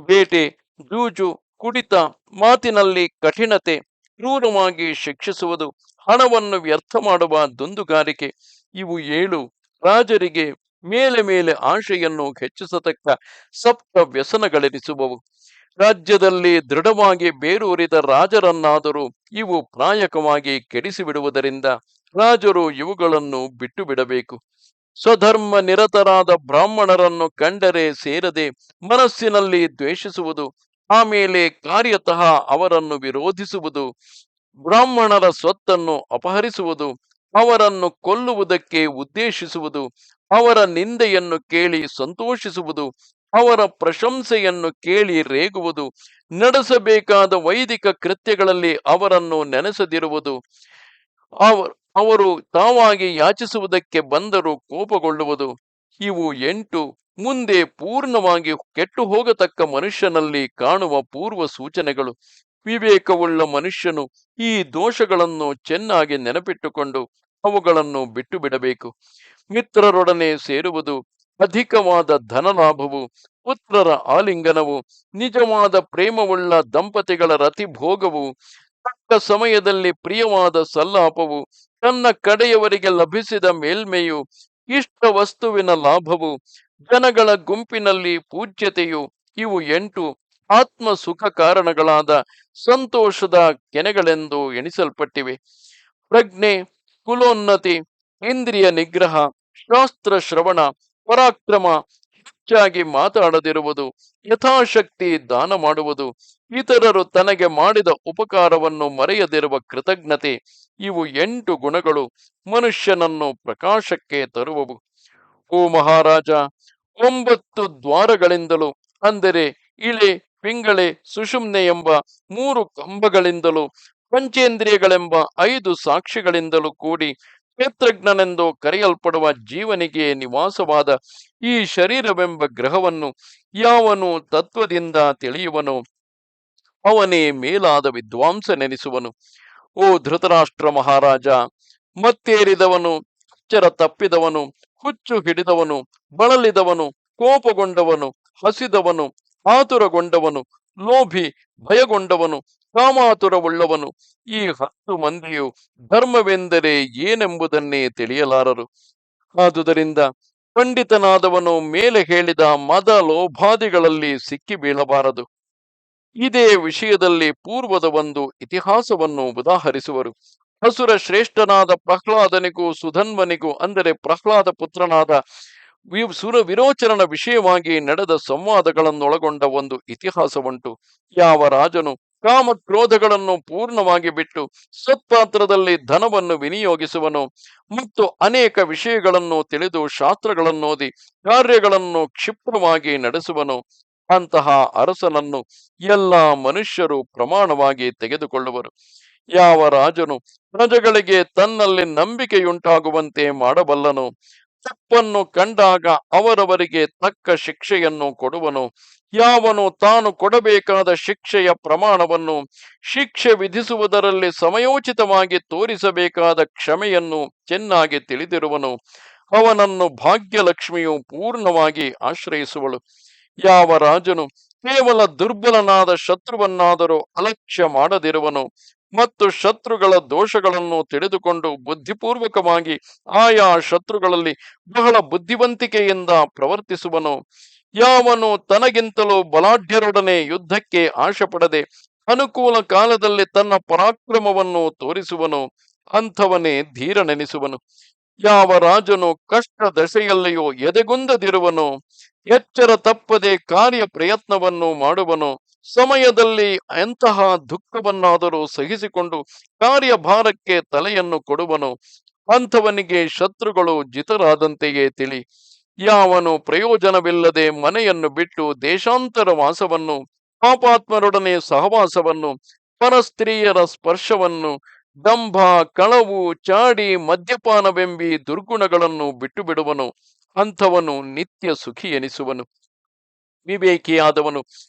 ಬೇಟೆ, ಜೂಜು, ಕುಡಿತ, ಮಾತಿನಲ್ಲಿ ಕಠಿಣತೆ, ಕ್ರೂರವಾಗಿ ಶಿಕ್ಷಿಸುವುದು, ಹಣವನ್ನು ವ್ಯರ್ಥ ಮಾಡುವ ದುಂದುಗಾರಿಕೆ, ಇವು 7 ರಾಜರಿಗೆ ಮೇಲೆ ಮೇಲೆ ಆಶೆಯನ್ನು ಹೆಚ್ಚಿಸತಕ್ಕ ಸಪ್ತ ವ್ಯಸನಗಳೆನಿಸುವವು. ರಾಜ್ಯದಲ್ಲಿ ದೃಢವಾಗಿ ಬೇರೂರಿದ ರಾಜರನ್ನಾದರೂ ಇವು ಪ್ರಾಯಕವಾಗಿ ಕೆಡಿಸಿಬಿಡುವುದರಿಂದ ರಾಜರು ಇವುಗಳನ್ನು ಬಿಟ್ಟು ಬಿಡಬೇಕು. ಸ್ವಧರ್ಮ ನಿರತರಾದ ಬ್ರಾಹ್ಮಣರನ್ನು ಕಂಡರೆ ಸೇರದೆ ಮನಸ್ಸಿನಲ್ಲಿ ದ್ವೇಷಿಸುವುದು, ಆಮೇಲೆ ಕಾರ್ಯತಃ ಅವರನ್ನು ವಿರೋಧಿಸುವುದು, ಬ್ರಾಹ್ಮಣರ ಸ್ವತ್ತನ್ನು ಅಪಹರಿಸುವುದು, ಅವರನ್ನು ಕೊಲ್ಲುವುದಕ್ಕೆ ಉದ್ದೇಶಿಸುವುದು, ಅವರ ನಿಂದೆಯನ್ನು ಕೇಳಿ ಸಂತೋಷಿಸುವುದು, ಅವರ ಪ್ರಶಂಸೆಯನ್ನು ಕೇಳಿ ರೇಗುವುದು, ನಡೆಸಬೇಕಾದ ವೈದಿಕ ಕೃತ್ಯಗಳಲ್ಲಿ ಅವರನ್ನು ನೆನೆಸದಿರುವುದು, ಅವರು ತಾವಾಗಿ ಯಾಚಿಸುವುದಕ್ಕೆ ಬಂದರೂ ಕೋಪಗೊಳ್ಳುವುದು, ಇವು 8 ಮುಂದೆ ಪೂರ್ಣವಾಗಿ ಕೆಟ್ಟು ಹೋಗತಕ್ಕ ಮನುಷ್ಯನಲ್ಲಿ ಕಾಣುವ ಪೂರ್ವ ಸೂಚನೆಗಳು. ವಿವೇಕವುಳ್ಳ ಮನುಷ್ಯನು ಈ ದೋಷಗಳನ್ನು ಚೆನ್ನಾಗಿ ನೆನಪಿಟ್ಟುಕೊಂಡು ಅವುಗಳನ್ನು ಬಿಟ್ಟು ಬಿಡಬೇಕು. ಮಿತ್ರರೊಡನೆ ಸೇರುವುದು, ಅಧಿಕವಾದ ಧನಲಾಭವು, ಪುತ್ರರ ಆಲಿಂಗನವು, ನಿಜವಾದ ಪ್ರೇಮವುಳ್ಳ ದಂಪತಿಗಳ ರತಿಭೋಗವು, ತಕ್ಕ ಸಮಯದಲ್ಲಿ ಪ್ರಿಯವಾದ ಸಲ್ಲಾಪವು, ತನ್ನ ಕಡೆಯವರಿಗೆ ಲಭಿಸಿದ ಮೇಲ್ಮೆಯು, ಇಷ್ಟ ವಸ್ತುವಿನ ಲಾಭವು, ಜನಗಳ ಗುಂಪಿನಲ್ಲಿ ಪೂಜ್ಯತೆಯು. ಇವು 8 ಆತ್ಮ ಸುಖ ಕಾರಣಗಳಾದ ಸಂತೋಷದ ಕೆನೆಗಳೆಂದು ಎಣಿಸಲ್ಪಟ್ಟಿವೆ. ಪ್ರಜ್ಞೆ, ಕುಲೋನ್ನತಿ, ಇಂದ್ರಿಯ ನಿಗ್ರಹ, ಶಾಸ್ತ್ರ ಶ್ರವಣ, ಪರಾಕ್ರಮ, ಹೆಚ್ಚಾಗಿ ಮಾತಾಡದಿರುವುದು, ಯಥಾಶಕ್ತಿ ದಾನ ಮಾಡುವುದು, ಇತರರು ತನಗೆ ಮಾಡಿದ ಉಪಕಾರವನ್ನು ಮರೆಯದಿರುವ ಕೃತಜ್ಞತೆ, ಇವು 8 ಗುಣಗಳು ಮನುಷ್ಯನನ್ನು ಪ್ರಕಾಶಕ್ಕೆ ತರುವವು. ಓ ಮಹಾರಾಜ, 9 ದ್ವಾರಗಳಿಂದಲೂ, ಅಂದರೆ ಇಳೆ, ಪಿಂಗಳೆ, ಸುಷುಮ್ನೆ ಎಂಬ 3 ಕಂಬಗಳಿಂದಲೂ, ಪಂಚೇಂದ್ರಿಯಗಳೆಂಬ 5 ಸಾಕ್ಷಿಗಳಿಂದಲೂ ಕೂಡಿ ಕ್ಷೇತ್ರಜ್ಞನೆಂದು ಕರೆಯಲ್ಪಡುವ ಜೀವನಿಗೆ ನಿವಾಸವಾದ ಈ ಶರೀರವೆಂಬ ಗ್ರಹವನ್ನು ಯಾವನು ತತ್ವದಿಂದ ತಿಳಿಯುವನೋ ಅವನೇ ಮೇಲಾದ ವಿದ್ವಾಂಸನೆನಿಸುವನು. ಓ ಧೃತರಾಷ್ಟ್ರ ಮಹಾರಾಜ, ಮತ್ತೇರಿದವನು, ಎಚ್ಚರ ತಪ್ಪಿದವನು, ಹುಚ್ಚು ಹಿಡಿದವನು, ಬಳಲಿದವನು, ಕೋಪಗೊಂಡವನು, ಹಸಿದವನು, ಆತುರಗೊಂಡವನು, ಲೋಭಿ, ಭಯಗೊಂಡವನು, ಕಾಮಾತುರವುಳ್ಳವನು, ಈ 10 ಮಂದಿಯು ಧರ್ಮವೆಂದರೆ ಏನೆಂಬುದನ್ನೇ ತಿಳಿಯಲಾರರು. ಆದುದರಿಂದ ಪಂಡಿತನಾದವನು ಮೇಲೆ ಹೇಳಿದ ಮದ ಲೋಭಾದಿಗಳಲ್ಲಿ ಸಿಕ್ಕಿ ಬೀಳಬಾರದು. ಇದೇ ವಿಷಯದಲ್ಲಿ ಪೂರ್ವದ ಒಂದು ಇತಿಹಾಸವನ್ನು ಉದಾಹರಿಸುವರು. ಅಸುರ ಶ್ರೇಷ್ಠನಾದ ಪ್ರಹ್ಲಾದನಿಗೂ ಸುಧನ್ವನಿಗೂ, ಅಂದರೆ ಪ್ರಹ್ಲಾದ ಪುತ್ರನಾದ ಸುರ ವಿರೋಚನನ ವಿಷಯವಾಗಿ ನಡೆದ ಸಂವಾದಗಳನ್ನೊಳಗೊಂಡ ಒಂದು ಇತಿಹಾಸವುಂಟು. ಯಾವ ರಾಜನು ಕಾಮಕ್ರೋಧಗಳನ್ನು ಪೂರ್ಣವಾಗಿ ಬಿಟ್ಟು ಸತ್ಪಾತ್ರದಲ್ಲಿ ಧನವನ್ನು ವಿನಿಯೋಗಿಸುವನು ಮತ್ತು ಅನೇಕ ವಿಷಯಗಳನ್ನು ತಿಳಿದು ಶಾಸ್ತ್ರಗಳನ್ನೋದಿ ಕಾರ್ಯಗಳನ್ನು ಕ್ಷಿಪ್ರವಾಗಿ ನಡೆಸುವನು, ಅಂತಹ ಅರಸನನ್ನು ಎಲ್ಲ ಮನುಷ್ಯರು ಪ್ರಮಾಣವಾಗಿ ತೆಗೆದುಕೊಳ್ಳುವರು. ಯಾವ ರಾಜನು ಪ್ರಜೆಗಳಿಗೆ ತನ್ನಲ್ಲಿ ನಂಬಿಕೆಯುಂಟಾಗುವಂತೆ ಮಾಡಬಲ್ಲನು, ತಪ್ಪನ್ನು ಕಂಡಾಗ ಅವರವರಿಗೆ ತಕ್ಕ ಶಿಕ್ಷೆಯನ್ನು ಕೊಡುವನು, ಯಾವನು ತಾನು ಕೊಡಬೇಕಾದ ಶಿಕ್ಷೆಯ ಪ್ರಮಾಣವನ್ನು, ಶಿಕ್ಷೆ ವಿಧಿಸುವುದರಲ್ಲಿ ಸಮಯೋಚಿತವಾಗಿ ತೋರಿಸಬೇಕಾದ ಕ್ಷಮೆಯನ್ನು ಚೆನ್ನಾಗಿ ತಿಳಿದಿರುವನು, ಅವನನ್ನು ಭಾಗ್ಯಲಕ್ಷ್ಮಿಯು ಪೂರ್ಣವಾಗಿ ಆಶ್ರಯಿಸುವಳು. ಯಾವ ರಾಜನು ಕೇವಲ ದುರ್ಬಲನಾದ ಶತ್ರುವನ್ನಾದರೂ ಅಲಕ್ಷ್ಯ ಮಾಡದಿರುವನು ಮತ್ತು ಶತ್ರುಗಳ ದೋಷಗಳನ್ನು ತಿಳಿದುಕೊಂಡು ಬುದ್ಧಿಪೂರ್ವಕವಾಗಿ ಆಯಾ ಶತ್ರುಗಳಲ್ಲಿ ಬಹಳ ಬುದ್ಧಿವಂತಿಕೆಯಿಂದ ಪ್ರವರ್ತಿಸುವನು, ಯಾವನು ತನಗಿಂತಲೂ ಬಲಾಢ್ಯರೊಡನೆ ಯುದ್ಧಕ್ಕೆ ಆಶೆಪಡದೆ ಅನುಕೂಲ ಕಾಲದಲ್ಲಿ ತನ್ನ ಪರಾಕ್ರಮವನ್ನು ತೋರಿಸುವನು, ಅಂಥವನೇ ಧೀರನೆನಿಸುವನು. ಯಾವ ರಾಜನು ಕಷ್ಟ ದಶೆಯಲ್ಲಿಯೂ ಎದೆಗುಂದದಿರುವನು, ಎಚ್ಚರ ತಪ್ಪದೆ ಕಾರ್ಯ ಪ್ರಯತ್ನವನ್ನು ಮಾಡುವನು, ಸಮಯದಲ್ಲಿ ಎಂತಹ ದುಃಖವನ್ನಾದರೂ ಸಹಿಸಿಕೊಂಡು ಕಾರ್ಯಭಾರಕ್ಕೆ ತಲೆಯನ್ನು ಕೊಡುವನು, ಅಂಥವನಿಗೆ ಶತ್ರುಗಳು ಜಿತರಾದಂತೆಯೇ ತಿಳಿ. ಯಾವನು ಪ್ರಯೋಜನವಿಲ್ಲದೆ ಮನೆಯನ್ನು ಬಿಟ್ಟು ದೇಶಾಂತರ ವಾಸವನ್ನು, ಪಾಪಾತ್ಮರೊಡನೆ ಸಹವಾಸವನ್ನು, ಪರಸ್ತ್ರೀಯರ ಸ್ಪರ್ಶವನ್ನು, ದಂಭ, ಕಳವು, ಚಾಡಿ, ಮದ್ಯಪಾನವೆಂಬಿ ದುರ್ಗುಣಗಳನ್ನು ಬಿಟ್ಟು ಬಿಡುವನು, ಅಂಥವನು ನಿತ್ಯ ಸುಖಿ ಎನಿಸುವನು. ವಿವೇಕಿಯಾದವನು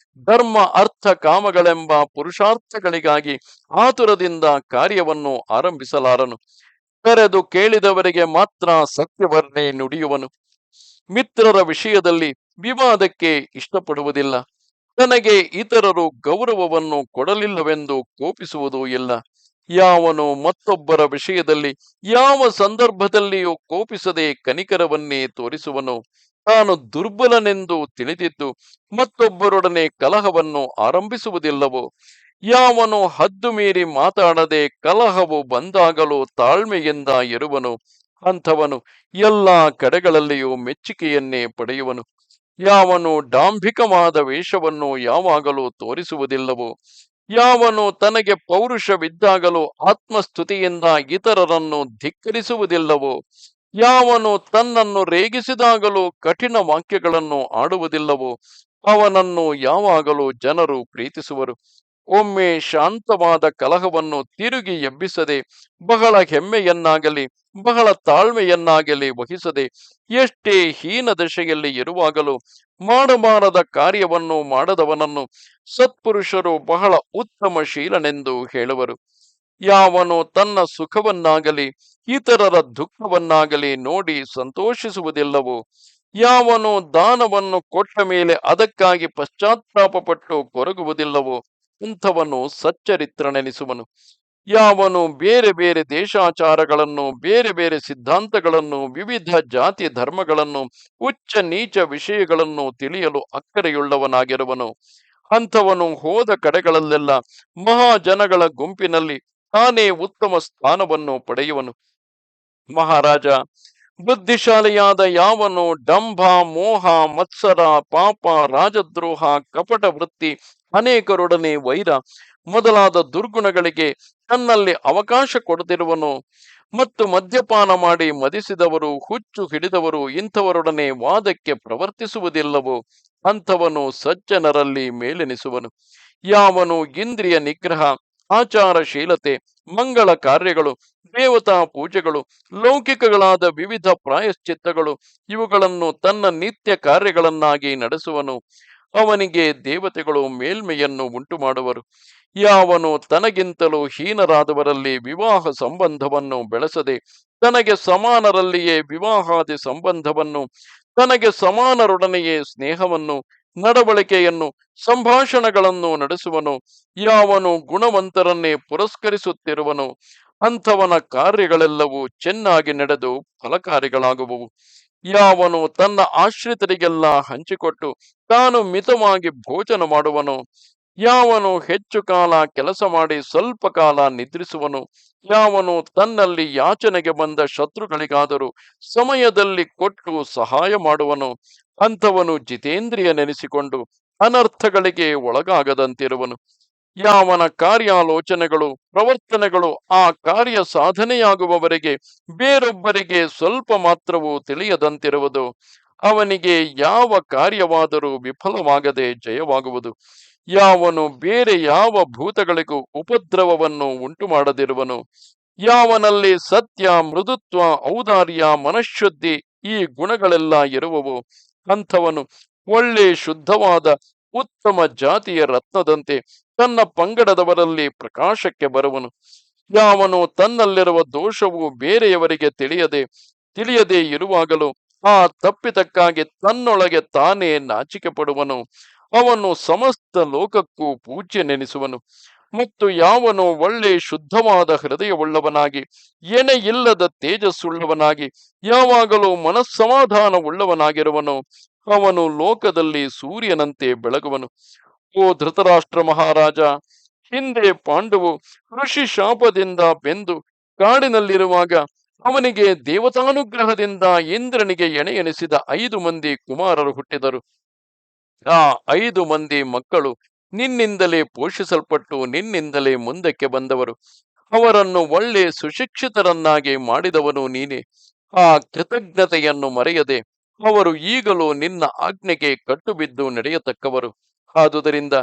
ಧರ್ಮ, ಅರ್ಥ, ಕಾಮಗಳೆಂಬ ಪುರುಷಾರ್ಥಗಳಿಗಾಗಿ ಆತುರದಿಂದ ಕಾರ್ಯವನ್ನು ಆರಂಭಿಸಲಾರನು. ಕರೆದು ಕೇಳಿದವರಿಗೆ ಮಾತ್ರ ಸತ್ಯವನ್ನೇ ನುಡಿಯುವನು. ಮಿತ್ರರ ವಿಷಯದಲ್ಲಿ ವಿವಾದಕ್ಕೆ ಇಷ್ಟಪಡುವುದಿಲ್ಲ. ತನಗೆ ಇತರರು ಗೌರವವನ್ನು ಕೊಡಲಿಲ್ಲವೆಂದು ಕೋಪಿಸುವುದೂ ಇಲ್ಲ. ಯಾವನು ಮತ್ತೊಬ್ಬರ ವಿಷಯದಲ್ಲಿ ಯಾವ ಸಂದರ್ಭದಲ್ಲಿಯೂ ಕೋಪಿಸದೆ ಕನಿಕರವನ್ನೇ ತೋರಿಸುವನು, ತಾನು ದುರ್ಬಲನೆಂದು ತಿಳಿದಿದ್ದು ಮತ್ತೊಬ್ಬರೊಡನೆ ಕಲಹವನ್ನು ಆರಂಭಿಸುವುದಿಲ್ಲವೋ, ಯಾವನು ಹದ್ದು ಮೀರಿ ಮಾತಾಡದೆ ಕಲಹವು ಬಂದಾಗಲೂ ತಾಳ್ಮೆಯಿಂದ ಇರುವನು, ಅಂಥವನು ಎಲ್ಲ ಕಡೆಗಳಲ್ಲಿಯೂ ಮೆಚ್ಚುಗೆಯನ್ನೇ ಪಡೆಯುವನು. ಯಾವನು ಡಾಂಭಿಕವಾದ ವೇಷವನ್ನು ಯಾವಾಗಲೂ ತೋರಿಸುವುದಿಲ್ಲವೋ, ಯಾವನು ತನಗೆ ಪೌರುಷವಿದ್ದಾಗಲೂ ಆತ್ಮಸ್ತುತಿಯಿಂದ ಇತರರನ್ನು ಧಿಕ್ಕರಿಸುವುದಿಲ್ಲವೋ, ಯಾವನು ತನ್ನನ್ನು ರೇಗಿಸಿದಾಗಲೂ ಕಠಿಣ ವಾಕ್ಯಗಳನ್ನು ಆಡುವುದಿಲ್ಲವೋ, ಅವನನ್ನು ಯಾವಾಗಲೂ ಜನರು ಪ್ರೀತಿಸುವರು. ಒಮ್ಮೆ ಶಾಂತವಾದ ಕಲಹವನ್ನು ತಿರುಗಿ ಎಬ್ಬಿಸದೆ, ಬಹಳ ಹೆಮ್ಮೆಯನ್ನಾಗಲಿ ಬಹಳ ತಾಳ್ಮೆಯನ್ನಾಗಲಿ ವಹಿಸದೆ, ಎಷ್ಟೇ ಹೀನ ದಶೆಯಲ್ಲಿ ಇರುವಾಗಲೂ ಮಾಡಬಾರದ ಕಾರ್ಯವನ್ನು ಮಾಡದವನನ್ನು ಸತ್ಪುರುಷರು ಬಹಳ ಉತ್ತಮಶೀಲನೆಂದು ಹೇಳುವರು. ಯಾವನು ತನ್ನ ಸುಖವನ್ನಾಗಲಿ ಇತರರ ದುಃಖವನ್ನಾಗಲಿ ನೋಡಿ ಸಂತೋಷಿಸುವುದಿಲ್ಲವೋ, ಯಾವನು ದಾನವನ್ನು ಕೊಟ್ಟ ಮೇಲೆ ಅದಕ್ಕಾಗಿ ಪಶ್ಚಾತ್ತಾಪಪಟ್ಟು ಕೊರಗುವುದಿಲ್ಲವೋ, ಇಂಥವನು ಸಚ್ಚರಿತ್ರನೆನಿಸುವನು. ಯಾವನು ಬೇರೆ ಬೇರೆ ದೇಶಾಚಾರಗಳನ್ನು, ಬೇರೆ ಬೇರೆ ಸಿದ್ಧಾಂತಗಳನ್ನು, ವಿವಿಧ ಜಾತಿ ಧರ್ಮಗಳನ್ನು, ಉಚ್ಚ ನೀಚ ವಿಷಯಗಳನ್ನು ತಿಳಿಯಲು ಅಕ್ಕರೆಯುಳ್ಳವನಾಗಿರುವನು, ಅಂಥವನು ಹೋದ ಕಡೆಗಳಲ್ಲೆಲ್ಲ ಮಹಾಜನಗಳ ಗುಂಪಿನಲ್ಲಿ ತಾನೇ ಉತ್ತಮ ಸ್ಥಾನವನ್ನು ಪಡೆಯುವನು. ಮಹಾರಾಜ, ಬುದ್ಧಿಶಾಲಿಯಾದ ಯಾವನು ಡಂಭ, ಮೋಹ, ಮತ್ಸರ, ಪಾಪ, ರಾಜದ್ರೋಹ, ಕಪಟ ವೃತ್ತಿ, ಅನೇಕರೊಡನೆ ವೈರ ಮೊದಲಾದ ದುರ್ಗುಣಗಳಿಗೆ ತನ್ನಲ್ಲಿ ಅವಕಾಶ ಕೊಡದಿರುವನು, ಮತ್ತು ಮದ್ಯಪಾನ ಮಾಡಿ ಮದಿಸಿದವರು, ಹುಚ್ಚು ಹಿಡಿದವರು ಇಂಥವರೊಡನೆ ವಾದಕ್ಕೆ ಪ್ರವರ್ತಿಸುವುದಿಲ್ಲವೋ ಅಂಥವನು ಸಜ್ಜನರಲ್ಲಿ ಮೇಲೆನಿಸುವನು. ಯಾವನು ಇಂದ್ರಿಯ ನಿಗ್ರಹ, ಆಚಾರಶೀಲತೆ, ಮಂಗಳ ಕಾರ್ಯಗಳು, ದೇವತಾ ಪೂಜೆಗಳು, ಲೌಕಿಕಗಳಾದ ವಿವಿಧ ಪ್ರಾಯಶ್ಚಿತ್ತಗಳು ಇವುಗಳನ್ನು ತನ್ನ ನಿತ್ಯ ಕಾರ್ಯಗಳನ್ನಾಗಿ ನಡೆಸುವನು, ಅವನಿಗೆ ದೇವತೆಗಳು ಮೇಲ್ಮೆಯನ್ನು ಉಂಟು ಮಾಡುವರು. ಯಾವನು ತನಗಿಂತಲೂ ಹೀನರಾದವರಲ್ಲಿ ವಿವಾಹ ಸಂಬಂಧವನ್ನು ಬೆಳೆಸದೆ ತನಗೆ ಸಮಾನರಲ್ಲಿಯೇ ವಿವಾಹಾದಿ ಸಂಬಂಧವನ್ನು, ತನಗೆ ಸಮಾನರೊಡನೆಯೇ ಸ್ನೇಹವನ್ನು, ನಡವಳಿಕೆಯನ್ನು, ಸಂಭಾಷಣೆಗಳನ್ನು ನಡೆಸುವನು, ಯಾವನು ಗುಣವಂತರನ್ನೇ ಪುರಸ್ಕರಿಸುತ್ತಿರುವನು ಅಂಥವನ ಕಾರ್ಯಗಳೆಲ್ಲವೂ ಚೆನ್ನಾಗಿ ನಡೆದು ಫಲಕಾರಿಗಳಾಗುವವು. ಯಾವನು ತನ್ನ ಆಶ್ರಿತರಿಗೆಲ್ಲ ಹಂಚಿಕೊಟ್ಟು ತಾನು ಮಿತವಾಗಿ ಭೋಜನ ಮಾಡುವನು, ಯಾವನು ಹೆಚ್ಚು ಕಾಲ ಕೆಲಸ ಮಾಡಿ ಸ್ವಲ್ಪ ಕಾಲ ನಿದ್ರಿಸುವನು, ಯಾವನು ತನ್ನಲ್ಲಿ ಯಾಚನೆಗೆ ಬಂದ ಶತ್ರುಗಳಿಗಾದರೂ ಸಮಯದಲ್ಲಿ ಕೊಟ್ಟು ಸಹಾಯ ಮಾಡುವನು, ಅಂಥವನು ಜಿತೇಂದ್ರಿಯನೆನಿಸಿಕೊಂಡು ಅನರ್ಥಗಳಿಗೆ ಒಳಗಾಗದಂತಿರುವನು. ಯಾವನ ಕಾರ್ಯಾಲೋಚನೆಗಳು, ಪ್ರವರ್ತನೆಗಳು ಆ ಕಾರ್ಯ ಸಾಧನೆಯಾಗುವವರೆಗೆ ಬೇರೊಬ್ಬರಿಗೆ ಸ್ವಲ್ಪ ಮಾತ್ರವೂ ತಿಳಿಯದಂತಿರುವುದು, ಅವನಿಗೆ ಯಾವ ಕಾರ್ಯವಾದರೂ ವಿಫಲವಾಗದೆ ಜಯವಾಗುವುದು. ಯಾವನು ಬೇರೆ ಯಾವ ಭೂತಗಳಿಗೂ ಉಪದ್ರವವನ್ನು ಉಂಟು ಮಾಡದಿರುವನು, ಯಾವನಲ್ಲಿ ಸತ್ಯ, ಮೃದುತ್ವ, ಔದಾರ್ಯ, ಮನಃಶುದ್ಧಿ ಈ ಗುಣಗಳೆಲ್ಲ ಇರುವವು, ಅಂಥವನು ಒಳ್ಳೆ ಶುದ್ಧವಾದ ಉತ್ತಮ ಜಾತಿಯ ರತ್ನದಂತೆ ತನ್ನ ಪಂಗಡದವರಲ್ಲಿ ಪ್ರಕಾಶಕ್ಕೆ ಬರುವನು. ಯಾವನು ತನ್ನಲ್ಲಿರುವ ದೋಷವು ಬೇರೆಯವರಿಗೆ ತಿಳಿಯದೆ ಇರುವಾಗಲೂ ಆ ತಪ್ಪಿತಕ್ಕಾಗಿ ತನ್ನೊಳಗೆ ತಾನೇ ನಾಚಿಕೆ ಪಡುವನು, ಅವನು ಸಮಸ್ತ ಲೋಕಕ್ಕೂ ಪೂಜ್ಯನೆನಿಸುವನು. ಮತ್ತು ಯಾವನು ಒಳ್ಳೆ ಶುದ್ಧವಾದ ಹೃದಯವುಳ್ಳವನಾಗಿ, ಎನೆ ಇಲ್ಲದ ತೇಜಸ್ಸುಳ್ಳವನಾಗಿ, ಯಾವಾಗಲೂ ಮನಸ್ಸಮಾಧಾನವುಳ್ಳವನಾಗಿರುವನು, ಅವನು ಲೋಕದಲ್ಲಿ ಸೂರ್ಯನಂತೆ ಬೆಳಗುವನು. ಓ ಧೃತರಾಷ್ಟ್ರ ಮಹಾರಾಜ, ಹಿಂದೆ ಪಾಂಡವು ಋಷಿ ಶಾಪದಿಂದ ಬೆಂದು ಕಾಡಿನಲ್ಲಿರುವಾಗ ಅವನಿಗೆ ದೇವತಾನುಗ್ರಹದಿಂದ ಇಂದ್ರನಿಗೆ ಎಣೆ ಎನಿಸಿದ 5 ಮಂದಿ ಕುಮಾರರು ಹುಟ್ಟಿದರು. ಆ 5 ಮಂದಿ ಮಕ್ಕಳು ನಿನ್ನಿಂದಲೇ ಪೋಷಿಸಲ್ಪಟ್ಟು ನಿನ್ನಿಂದಲೇ ಮುಂದಕ್ಕೆ ಬಂದವರು. ಅವರನ್ನು ಒಳ್ಳೆ ಸುಶಿಕ್ಷಿತರನ್ನಾಗಿ ಮಾಡಿದವನು ನೀನೆ. ಆ ಕೃತಜ್ಞತೆಯನ್ನು ಮರೆಯದೆ ಅವರು ಈಗಲೂ ನಿನ್ನ ಆಜ್ಞೆಗೆ ಕಟ್ಟುಬಿದ್ದು ನಡೆಯತಕ್ಕವರು. ಆದುದರಿಂದ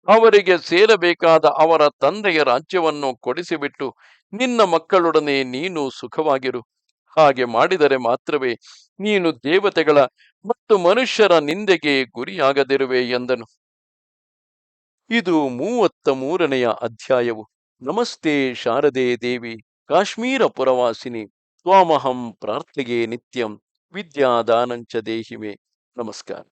ಅವರಿಗೆ ಸೇರಬೇಕಾದ ಅವರ ತಂದೆಯ ರಾಜ್ಯವನ್ನು ಕೊಡಿಸಿಬಿಟ್ಟು ನಿನ್ನ ಮಕ್ಕಳೊಡನೆ ನೀನು ಸುಖವಾಗಿರು. ಹಾಗೆ ಮಾಡಿದರೆ ಮಾತ್ರವೇ ನೀನು ದೇವತೆಗಳ ಮತ್ತು ಮನುಷ್ಯರ ನಿಂದೆಗೆ ಗುರಿಯಾಗದಿರುವೆ ಎಂದನು. ಇದು 33ನೆಯ ಅಧ್ಯಾಯವು. ನಮಸ್ತೆ ಶಾರದೆ ದೇವಿ, ಕಾಶ್ಮೀರ ಪುರವಾಸಿನಿ, ತ್ವಾಮಹಂ ಪ್ರಾರ್ಥೆಯೇ ನಿತ್ಯಂ, ವಿದ್ಯಾದಾನಂಚ ದೇಹಿಮೆ. ನಮಸ್ಕಾರ.